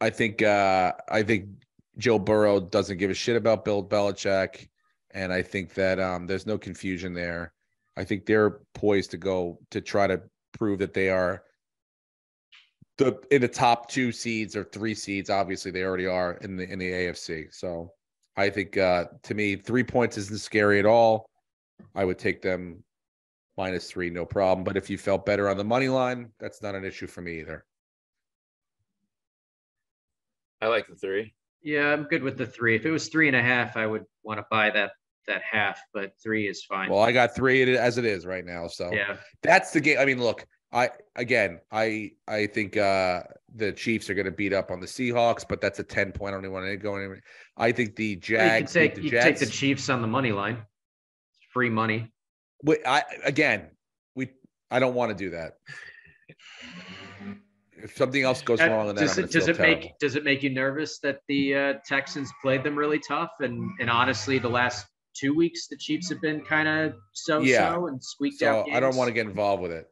I think Joe Burrow doesn't give a shit about Bill Belichick, and I think that there's no confusion there. I think they're poised to go to try to prove that they are in the top 2 seeds or 3 seeds. Obviously, they already are in the AFC. So I think to me, 3 points isn't scary at all. I would take them -3, no problem. But if you felt better on the money line, that's not an issue for me either. I like the 3. Yeah, I'm good with the 3. If it was 3.5, I would want to buy that half, but 3 is fine. Well, I got 3 as it is right now. So yeah, that's the game. I mean, look, I think the Chiefs are going to beat up on the Seahawks, but that's a 10-point. I don't even want to go anywhere. I think the Jags. You can take the Chiefs on the money line. It's free money. I don't want to do that. If something else goes wrong, in that does it make you nervous that the Texans played them really tough and honestly the last 2 weeks the Chiefs have been kind of so and squeaked out games? I don't want to get involved with it.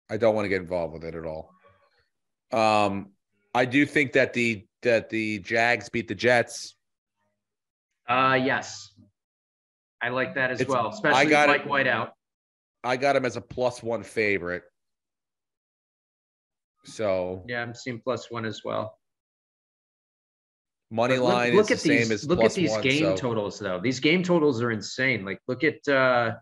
I don't want to get involved with it at all. I do think that the Jags beat the Jets. Yes, I like that as well, especially with Mike White out. I got him as a +1 favorite. So yeah, I'm seeing +1 as well. Money line is the same as look at these game totals though. These game totals are insane. Like look at the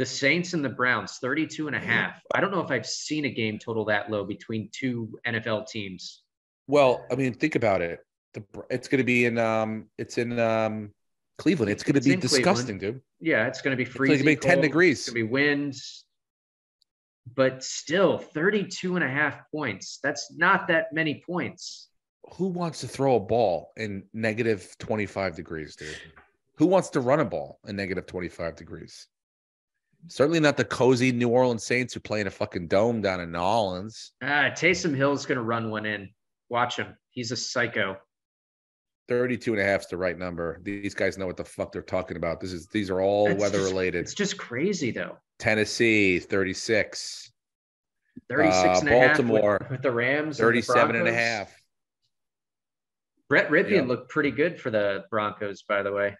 Saints and the Browns, 32.5. I don't know if I've seen a game total that low between 2 NFL teams. Well, I mean, think about it. It's going to be in Cleveland. It's going to be disgusting, dude. Yeah, it's going to be freezing. It's going to be 10 degrees. It's going to be winds. But still, 32.5 points. That's not that many points. Who wants to throw a ball in -25 degrees, dude? Who wants to run a ball in -25 degrees? Certainly not the cozy New Orleans Saints who play in a fucking dome down in New Orleans. Taysom Hill's going to run one in. Watch him. He's a psycho. 32.5 is the right number. These guys know what the fuck they're talking about. These are all weather related. It's just crazy though. Tennessee, 36. 36.5 Baltimore with the Rams. 37.5. Brett Ripien looked pretty good for the Broncos, by the way.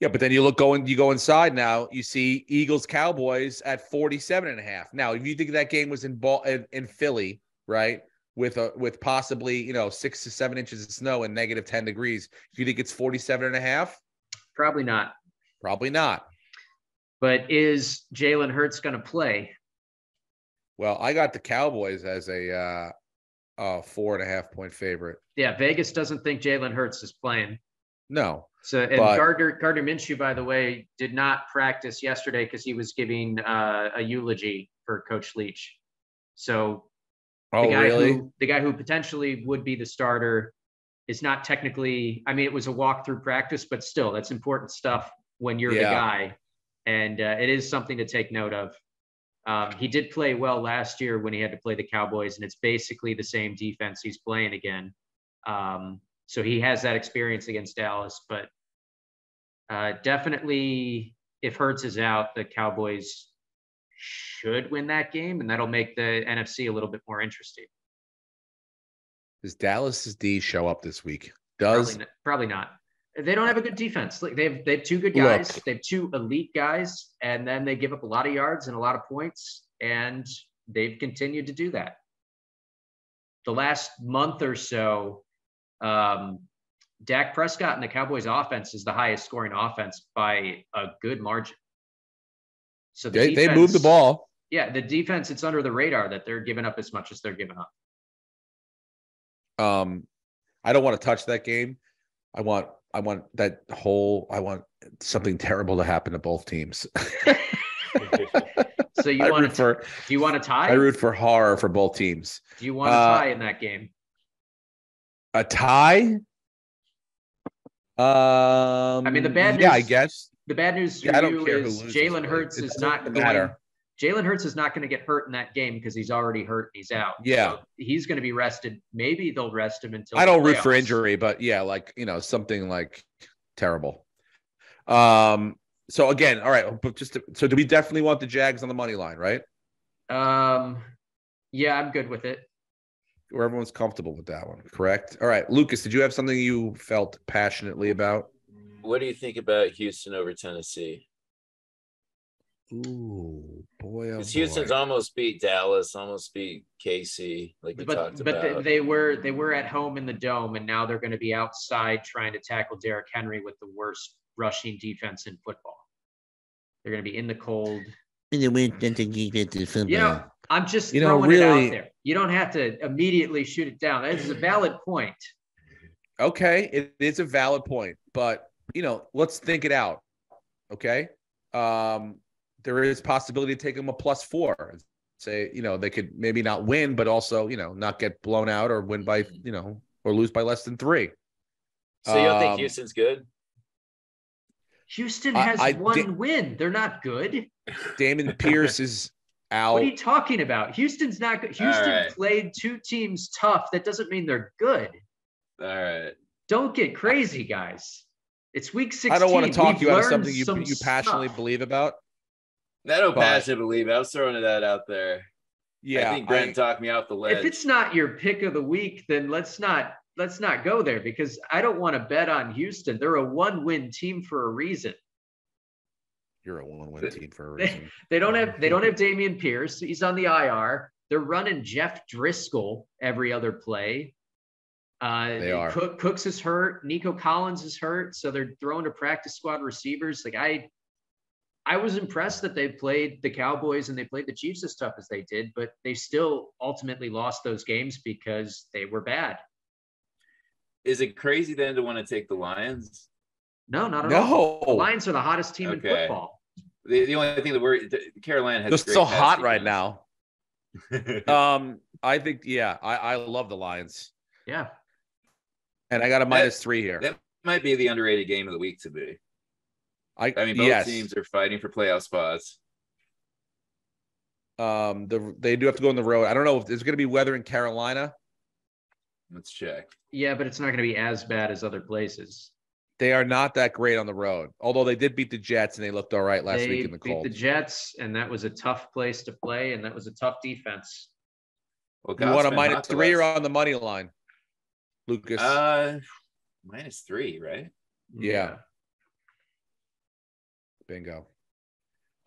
Yeah, but then you go inside now, you see Eagles Cowboys at 47.5. Now, if you think that game was in Philly, right? With possibly, 6 to 7 inches of snow and negative 10 degrees, do you think it's 47.5? Probably not. Probably not. But is Jalen Hurts going to play? Well, I got the Cowboys as a 4.5 point favorite. Yeah, Vegas doesn't think Jalen Hurts is playing. No. So, and Gardner Minshew, by the way, did not practice yesterday because he was giving a eulogy for Coach Leach. So, the guy who potentially would be the starter is not technically. I mean, it was a walkthrough practice, but still, that's important stuff when you're the guy, and it is something to take note of. He did play well last year when he had to play the Cowboys, and it's basically the same defense he's playing again. So he has that experience against Dallas, but definitely if Hurts is out, the Cowboys should win that game, and that'll make the NFC a little bit more interesting. Does Dallas's D show up this week? Probably not. They don't have a good defense. Like they have 2 good guys. They have 2 elite guys, and then they give up a lot of yards and a lot of points, and they've continued to do that. The last month or so, Dak Prescott and the Cowboys offense is the highest scoring offense by a good margin. So they move the ball. Yeah, the defense, it's under the radar that they're giving up as much as they're giving up. I don't want to touch that game. I want something terrible to happen to both teams. So do you want a tie? I root for horror for both teams. Do you want a tie in that game? A tie? I mean, the bad news. Yeah, I guess. The bad news for you is Jalen Hurts is not going. Jalen Hurts is not going to get hurt in that game because he's already hurt. He's out. Yeah, so he's going to be rested. Maybe they'll rest him until. I don't root for injury, but yeah, something like terrible. So again, all right, but so do we definitely want the Jags on the money line, right? Yeah, I'm good with it. Where everyone's comfortable with that one, correct? All right, Lucas, did you have something you felt passionately about? What do you think about Houston over Tennessee? Ooh, boy! Because Houston's almost beat Dallas, almost beat KC, like we talked about. But they were at home in the Dome, and now they're going to be outside trying to tackle Derrick Henry with the worst rushing defense in football. They're going to be in the cold. I'm just throwing it out there. You don't have to immediately shoot it down. That is a valid point. Okay, it is a valid point, but let's think it out. Okay, there is possibility to take them a +4. Say they could maybe not win, but also not get blown out or win by or lose by less than 3. So you don't think Houston's good? Houston has one win. They're not good. Dameon Pierce is out. What are you talking about? Houston's not good. Houston played 2 teams tough. That doesn't mean they're good. All right. Don't get crazy, guys. It's week 16. I don't want to talk you out of something you passionately believe about. I don't passionately believe. I was throwing that out there. Yeah, I think Brent talked me off the ledge. If it's not your pick of the week, then let's not go there because I don't want to bet on Houston. They're a 1-win team for a reason. You're a 1-win team for a reason. They don't have Dameon Pierce. He's on the IR. They're running Jeff Driscoll every other play. They are. Cooks is hurt. Nico Collins is hurt. So they're throwing to practice squad receivers. Like I was impressed that they played the Cowboys and they played the Chiefs as tough as they did, but they still ultimately lost those games because they were bad. Is it crazy then to want to take the Lions? No, not at all. The Lions are the hottest team in football. The only thing that Carolina has. They're so hot right now. I think, I love the Lions. Yeah. And I got a -3 here. That might be the underrated game of the week to be. I mean, both teams are fighting for playoff spots. They do have to go on the road. I don't know if there's going to be weather in Carolina. Let's check. Yeah, but it's not going to be as bad as other places. They are not that great on the road, although they did beat the Jets and they looked all right last week in the cold. They beat the Jets, and that was a tough place to play, and that was a tough defense. Well, you want a -3 or on the money line, Lucas? -3, right? Yeah. Bingo.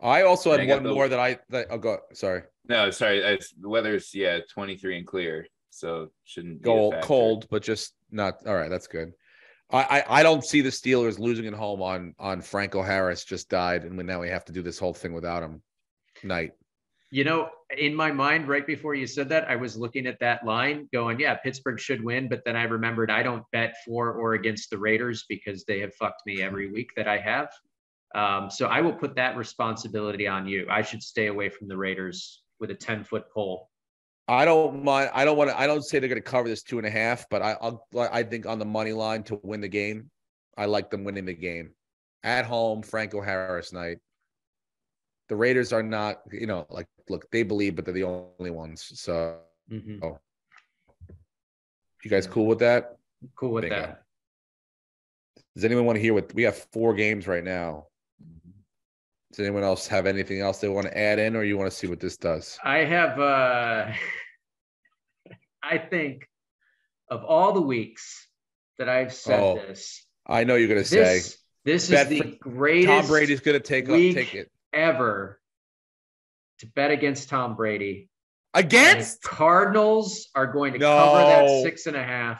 I also had one more go. Sorry. No, sorry. The weather's 23 and clear, so shouldn't go cold, but just not. All right, that's good. I don't see the Steelers losing at home on Franco Harris just died, and now we have to do this whole thing without him. Night. You know, in my mind, right before you said that, I was looking at that line going, yeah, Pittsburgh should win. But then I remembered I don't bet for or against the Raiders because they have fucked me every week that I have. So I will put that responsibility on you. I should stay away from the Raiders with a 10-foot pole. I don't mind. I don't say they're going to cover this 2.5, but I think on the money line to win the game, I like them winning the game at home. Franco Harris night. The Raiders are not, look, they believe, but they're the only ones. So, you guys cool with that? Cool with that. Does anyone want to hear we have 4 games right now? Does anyone else have anything else they want to add in, or you want to see what this does? I have, I think of all the weeks that I've said this. I know you're going to say. This is the greatest Tom Brady's going to take it. Ever to bet against Tom Brady. Against? The Cardinals are going to cover that 6.5.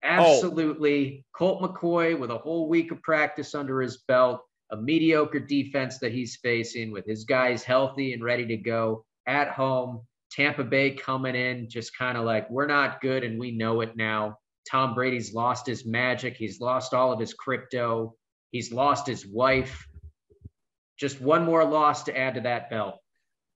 Absolutely. Colt McCoy with a whole week of practice under his belt, a mediocre defense that he's facing with his guys healthy and ready to go at home. Tampa Bay coming in just kind of like, we're not good and we know it now. Tom Brady's lost his magic. He's lost all of his crypto. He's lost his wife. Just one more loss to add to that belt.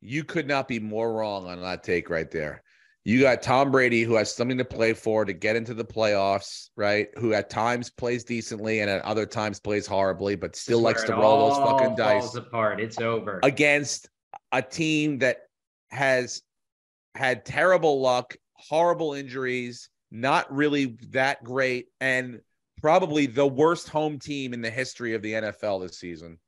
You could not be more wrong on that take right there. You got Tom Brady, who has something to play for to get into the playoffs, right? Who at times plays decently and at other times plays horribly, but still likes to roll those fucking dice. Falls apart. It's over. Against a team that has had terrible luck, horrible injuries, not really that great, and probably the worst home team in the history of the NFL this season.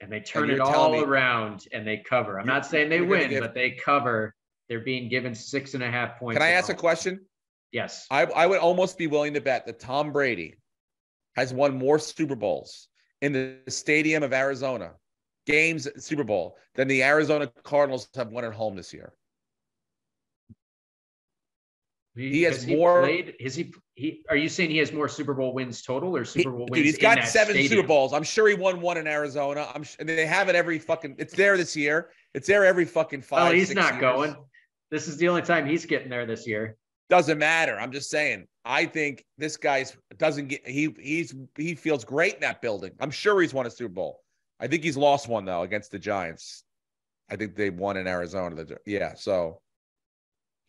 And they turn it all around and they cover. I'm not saying they win, but they cover. They're being given 6.5 points. Can I ask a question? Yes. I would almost be willing to bet that Tom Brady has won more Super Bowls in the stadium of Arizona, games Super Bowl, than the Arizona Cardinals have won at home this year. He has more. Are you saying he has more Super Bowl wins total or Super Bowl wins? Dude, he's got 7 stadium? Super Bowls. I'm sure he won one in Arizona. And they have it every fucking. It's there this year. It's there every fucking 5. Oh, he's not years. going. This is the only time he's getting there this year. Doesn't matter. I'm just saying. I think this guy's doesn't get. He feels great in that building. I'm sure he's won a Super Bowl. I think he's lost one though against the Giants. I think they won in Arizona. Yeah, so.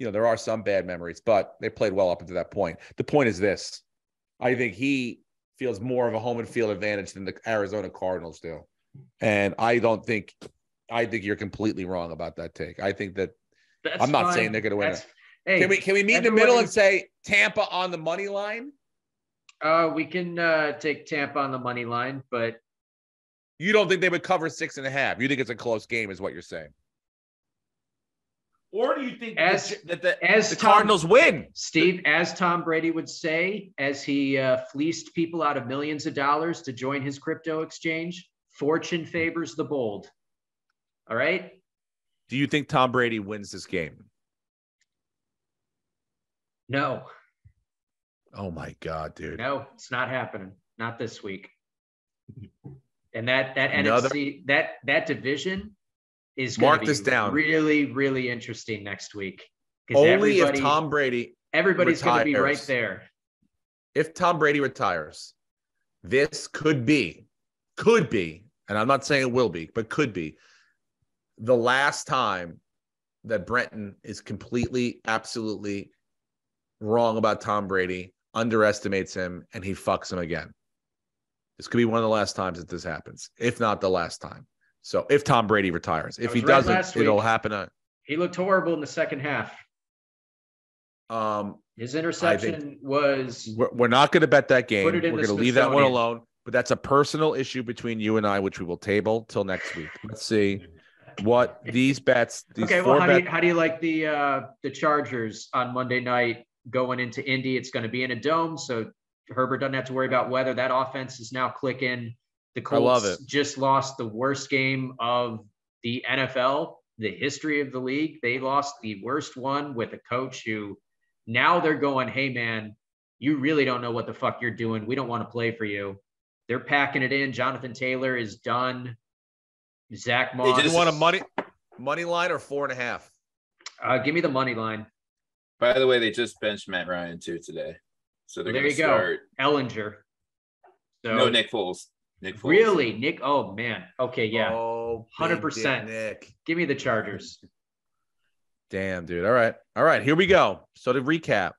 There are some bad memories, but they played well up until that point. The point is this. I think he feels more of a home and field advantage than the Arizona Cardinals do. And I think you're completely wrong about that take. I think that I'm not saying they're going to win it. Hey, can we meet in the middle and say Tampa on the money line? We can take Tampa on the money line, but you don't think they would cover 6.5? You think it's a close game is what you're saying? Or do you think that the Cardinals win? Steve, as Tom Brady would say, as he fleeced people out of millions of dollars to join his crypto exchange, fortune favors the bold. All right? Do you think Tom Brady wins this game? No. Oh, my God, dude. No, it's not happening. Not this week. And that NFC, that division is going to be really, really interesting next week. Only if Tom Brady everybody's going to be right there. If Tom Brady retires, this could be, and I'm not saying it will be, but could be the last time that Brenton is completely, absolutely wrong about Tom Brady, underestimates him, and he fucks him again. This could be one of the last times that this happens, if not the last time. So if Tom Brady retires, if he doesn't, it'll happen. He looked horrible in the second half. His interception was. We're not going to bet that game. We're going to leave that one alone. But that's a personal issue between you and I, which we will table till next week. Let's see what these bets. Okay, well, how do you like the Chargers on Monday night going into Indy? It's going to be in a dome, so Herbert doesn't have to worry about weather. That offense is now clicking. The Colts just lost the worst game of the NFL, the history of the league. They lost the worst one with a coach who now they're going, hey, man, you really don't know what the fuck you're doing. We don't want to play for you. They're packing it in. Jonathan Taylor is done. Zach Moss. They just want a money line or 4.5? Give me the money line. By the way, they just benched Matt Ryan too today. So they're going to start Ellinger. So, no, Nick Foles. Really? Nick? Oh, man. Okay, yeah. Oh, 100%. Nick. Give me the Chargers. Damn, dude. All right. Here we go. So to recap,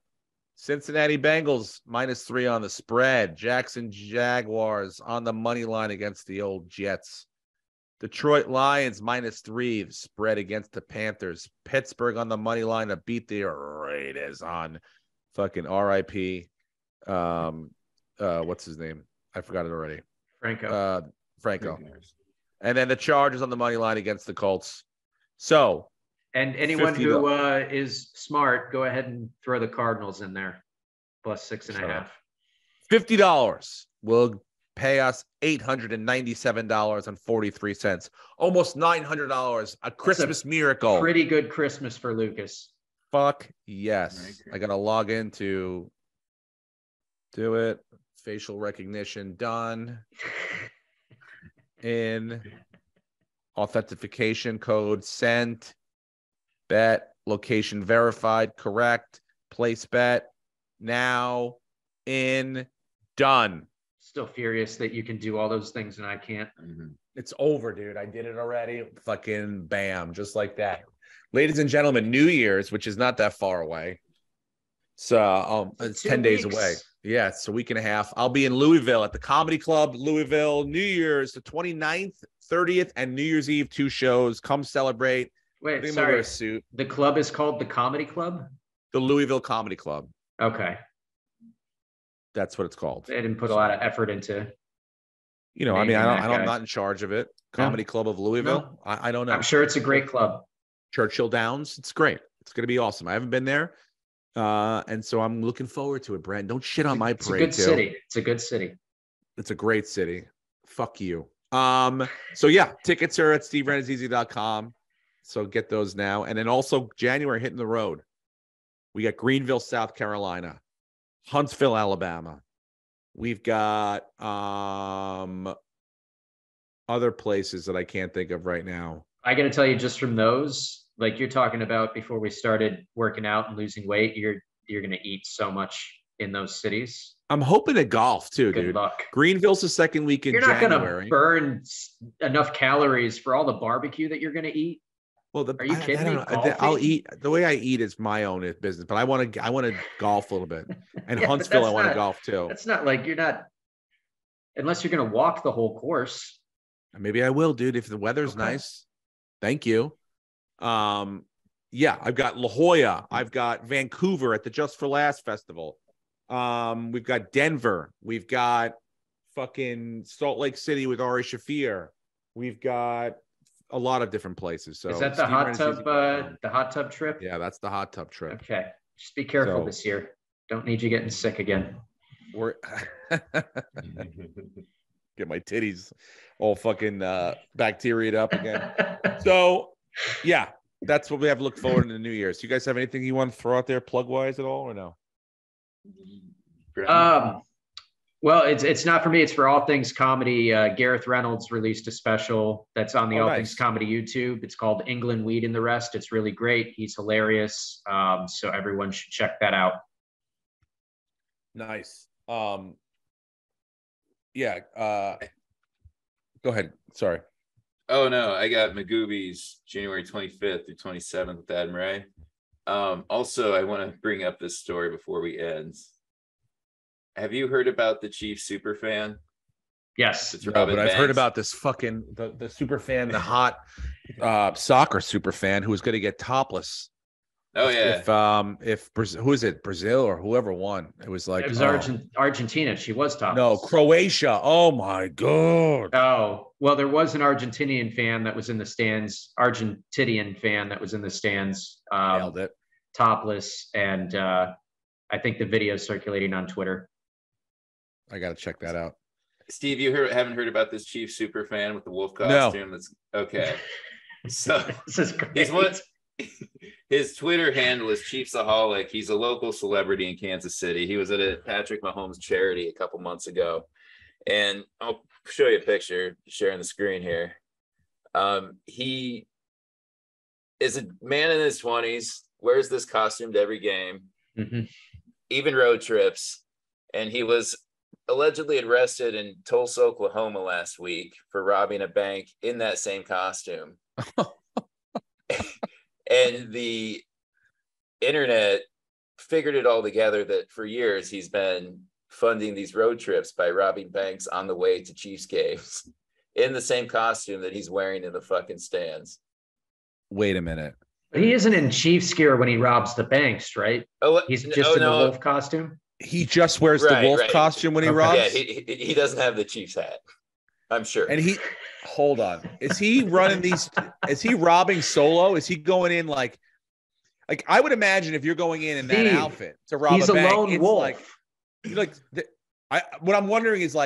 Cincinnati Bengals -3 on the spread. Jackson Jaguars on the money line against the old Jets. Detroit Lions -3, the spread against the Panthers. Pittsburgh on the money line to beat the Raiders on fucking RIP. What's his name? I forgot it already. Franco. And then the Chargers on the money line against the Colts. So, and anyone who is smart, go ahead and throw the Cardinals in there, +6.5. $50 will pay us $897.43, almost $900. A Christmas miracle. Pretty good Christmas for Lucas. Fuck yes. I gotta log in to do it. Facial recognition done. In authentication code sent. Bet location verified. Correct. Place bet. Now in done. Still furious that you can do all those things and I can't. It's over, dude. I did it already. Fucking bam. Just like that. Ladies and gentlemen, New Year's, which is not that far away. So it's 10 days away. Yeah, it's a week and a half. I'll be in Louisville at the Comedy Club, Louisville, New Year's, the 29th, 30th, and New Year's Eve, 2 shows. Come celebrate. Wait, sorry. Suit. The club is called the Comedy Club? The Louisville Comedy Club. Okay. That's what it's called. They didn't put a lot of effort into. You know, I mean, I'm not in charge of it. Comedy Club of Louisville. No. I don't know. I'm sure it's a great club. Churchill Downs. It's great. It's going to be awesome. I haven't been there. And so I'm looking forward to it, Brent. Don't shit on my parade. It's a good city. It's a good city. It's a great city. Fuck you. So yeah, tickets are at steverenneseasy.com. So get those now. And then also January hitting the road. We got Greenville, South Carolina, Huntsville, Alabama. We've got other places that I can't think of right now. I got to tell you, just from those, like you're talking about before we started working out and losing weight, you're going to eat so much in those cities. I'm hoping to golf too, Good dude. Luck. Greenville's the second week in January. You're not going to burn enough calories for all the barbecue that you're going to eat. Well, are you kidding me? I'll eat the way I eat is my own business, but I want to golf a little bit. And Huntsville, I want to golf too. That's not like you're not, unless you're going to walk the whole course. Maybe I will, dude, if the weather's nice. Thank you. Yeah, I've got La Jolla. I've got Vancouver at the Just for Last Festival. We've got Denver. We've got fucking Salt Lake City with Ari Shaffir. We've got a lot of different places. So is that the hot tub trip? Yeah, that's the hot tub trip. Okay. Just be careful this year. Don't need you getting sick again. We're get my titties all fucking bacteria'd up again. So yeah, that's what we have to look forward to the New Year's. You guys have anything you want to throw out there plug wise at all or no? Well, it's not for me. It's for All Things Comedy. Gareth Reynolds released a special that's on the All Things Comedy YouTube. It's called England, Weed, and the Rest. It's really great. He's hilarious. So everyone should check that out. Nice. Yeah. Go ahead. Sorry. Oh, no. I got Magoobies January 25th through 27th with Adam Ray. Also, I want to bring up this story before we end. Have you heard about the Chiefs super fan? Yes. No, but I've heard about this fucking the super fan, the hot soccer super fan who was going to get topless. Oh yeah. If who is it? Brazil or whoever won? It was like Argentina. She was topless. No, Croatia. Oh my god. Oh well, there was an Argentinian fan that was in the stands. Argentinian fan that was in the stands. Nailed it. Topless, and I think the video is circulating on Twitter. I got to check that out. Steve, haven't heard about this Chief super fan with the wolf costume? No. That's okay. So this is great. His Twitter handle is Chiefsaholic. He's a local celebrity in Kansas City. He was at a Patrick Mahomes charity a couple months ago. And I'll show you a picture, sharing the screen here. He is a man in his 20s, wears this costume to every game, even road trips. And he was allegedly arrested in Tulsa, Oklahoma last week for robbing a bank in that same costume. And the internet figured it all together that for years he's been funding these road trips by robbing banks on the way to Chiefs games in the same costume that he's wearing in the fucking stands. Wait a minute. He isn't in Chiefs gear when he robs the banks, right? He's just in the wolf costume. He just wears the wolf costume when he robs? Yeah, he doesn't have the Chiefs hat, I'm sure. And hold on. Is he running these? Is he robbing solo? Is he going in like I would imagine if you're going in that outfit to rob a bank, he's a lone wolf. What I'm wondering is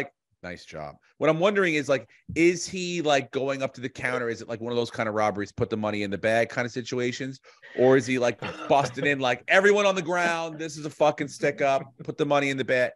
nice job. What I'm wondering is is he going up to the counter? Is it one of those kind of robberies, put the money in the bag kind of situations? Or is he busting in everyone on the ground? This is a fucking stick up, put the money in the bag.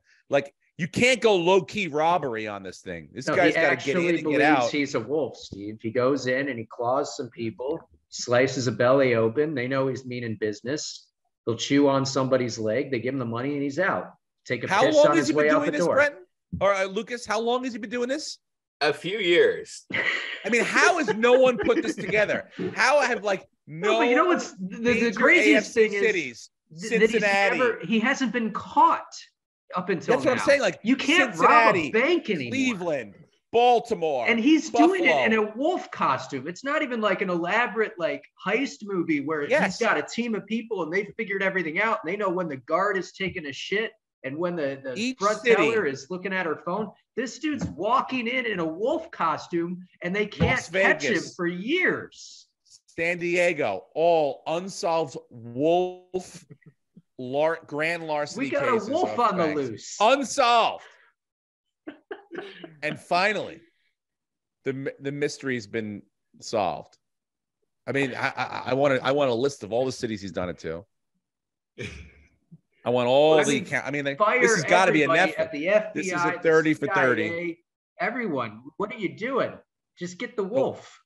You can't go low key robbery on this thing. This guy's got to get in and get out. He's a wolf, Steve. He goes in and he claws some people, slices a belly open. They know he's meaning business. He'll chew on somebody's leg. They give him the money and he's out. Take a piss on his way out the door. Brenton? Or Lucas, how long has he been doing this? A few years. I mean, how has no one put this together? How have no? But you know what's the craziest thing cities, Cincinnati. He hasn't been caught up until that's now. What I'm saying. You can't rob a bank anymore. Cleveland, Baltimore, and he's doing it in a wolf costume. It's not even an elaborate heist movie where he's got a team of people and they figured everything out. And they know when the guard is taking a shit. And when the front teller is looking at her phone, this dude's walking in a wolf costume and they can't catch him for years. San Diego, all unsolved wolf grand larceny We got cases a wolf on the loose. Unsolved. And finally, the mystery's been solved. I mean, I want a list of all the cities he's done it to. I want all the account. I mean, this has got to be a Netflix. At the FBI, this is a 30 for 30. CIA, everyone, what are you doing? Just get the wolf.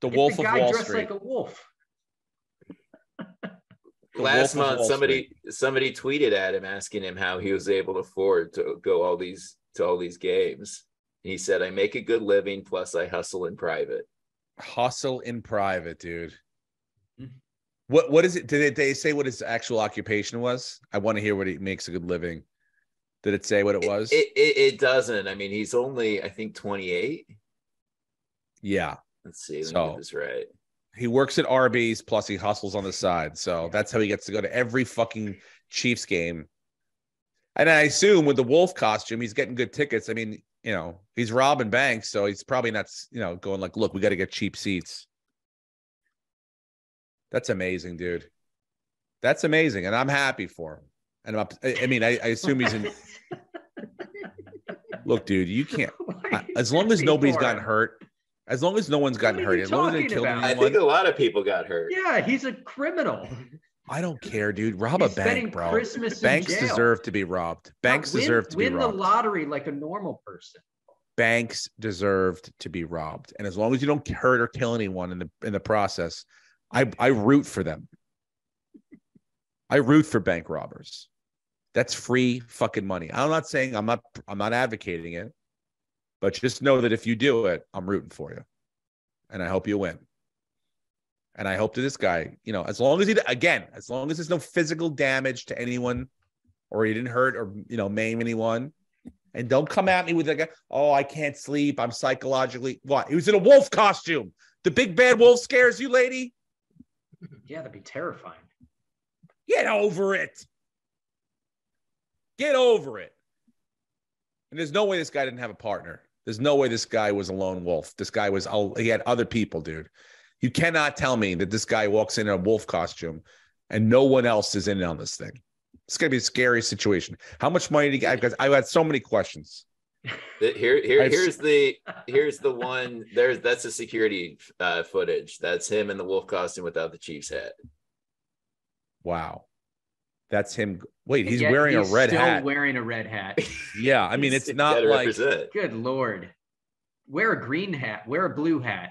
The wolf of Wall dressed Street. Like a wolf. Last month, somebody tweeted at him asking him how he was able to afford to go all these games. He said, "I make a good living, plus I hustle in private." Hustle in private, dude. What is it? Did they say what his actual occupation was? I want to hear what he makes a good living. Did it say what it was? It doesn't. I mean, he's only, I think, 28. Yeah. Let's see. Let me get this right. He works at Arby's, plus he hustles on the side. So that's how he gets to go to every fucking Chiefs game. And I assume with the wolf costume, he's getting good tickets. I mean, he's robbing banks, so he's probably not, going look, we got to get cheap seats. That's amazing, dude. That's amazing. And I'm happy for him. And I assume he's in. Look, dude, you can't. As long as nobody's gotten hurt, as long as no one's gotten hurt, as long as they killed anyone. I think a lot of people got hurt. Yeah, he's a criminal. I don't care, dude. Rob a bank, bro. Banks deserve to be robbed. Banks deserve to be robbed. Win the lottery like a normal person. Banks deserved to be robbed. And as long as you don't hurt or kill anyone in the process, I root for them. I root for bank robbers. That's free fucking money. I'm not saying I'm not advocating it, but just know that if you do it, I'm rooting for you. And I hope you win. And I hope that this guy, as long as there's no physical damage to anyone or he didn't hurt or, maim anyone. And don't come at me with I can't sleep. I'm psychologically what? He was in a wolf costume. The big bad wolf scares you, lady? Yeah, that'd be terrifying. Get over it. Get over it. And there's no way this guy didn't have a partner. There's no way this guy was a lone wolf. This guy he had other people, dude. You cannot tell me that this guy walks in a wolf costume and no one else is in on this thing. It's going to be a scary situation. How much money did he get? Because I've had so many questions. Here's the one. That's the security footage. That's him in the wolf costume without the Chiefs hat. Wow, that's him. Wait, he's wearing a red hat. Still wearing a red hat. Yeah, I mean, it's not like. Represent. Good Lord. Wear a green hat. Wear a blue hat.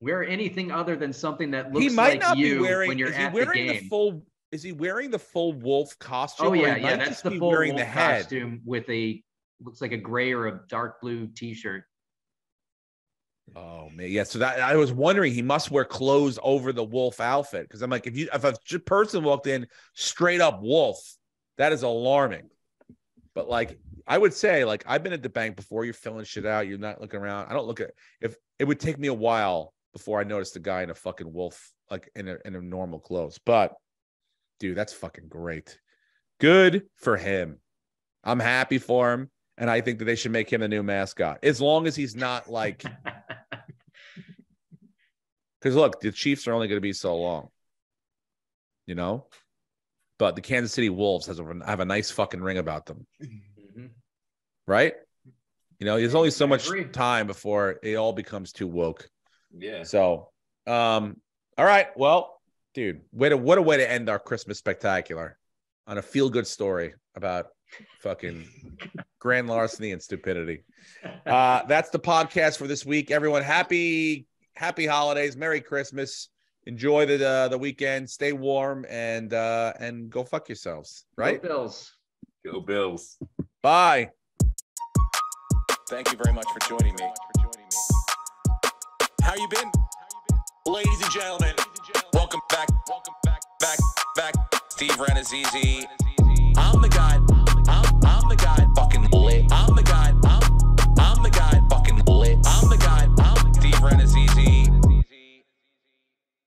Wear anything other than something that looks he might like not you be wearing, when you're is he at wearing the game. Is he wearing the full wolf costume? Oh yeah, that's the full wearing wolf the head costume with looks like a gray or a dark blue t-shirt. Oh man, yeah. So that I was wondering, he must wear clothes over the wolf outfit, because I'm like, if a person walked in straight up wolf, that is alarming. But like, I would say, like, I've been at the bank before. You're filling shit out. You're not looking around. I don't look at if it would take me a while before I noticed a guy in a fucking wolf, like in a normal clothes. But dude, that's fucking great. Good for him. I'm happy for him. And I think that they should make him the new mascot, as long as he's not like, because look, the Chiefs are only going to be so long, you know, but the Kansas City Wolves have a nice fucking ring about them, right? You know, there's only so much time before it all becomes too woke. Yeah. So, all right. Well, dude, what a way to end our Christmas spectacular on a feel-good story about fucking grand larceny and stupidity. That's the podcast for this week. Everyone, happy holidays, Merry Christmas. Enjoy the weekend. Stay warm and go fuck yourselves. Right? Go Bills. Go Bills. Bye. Thank you very much for joining me. How you been? Ladies and gentlemen, welcome back. Steve Renazizi. I'm the guy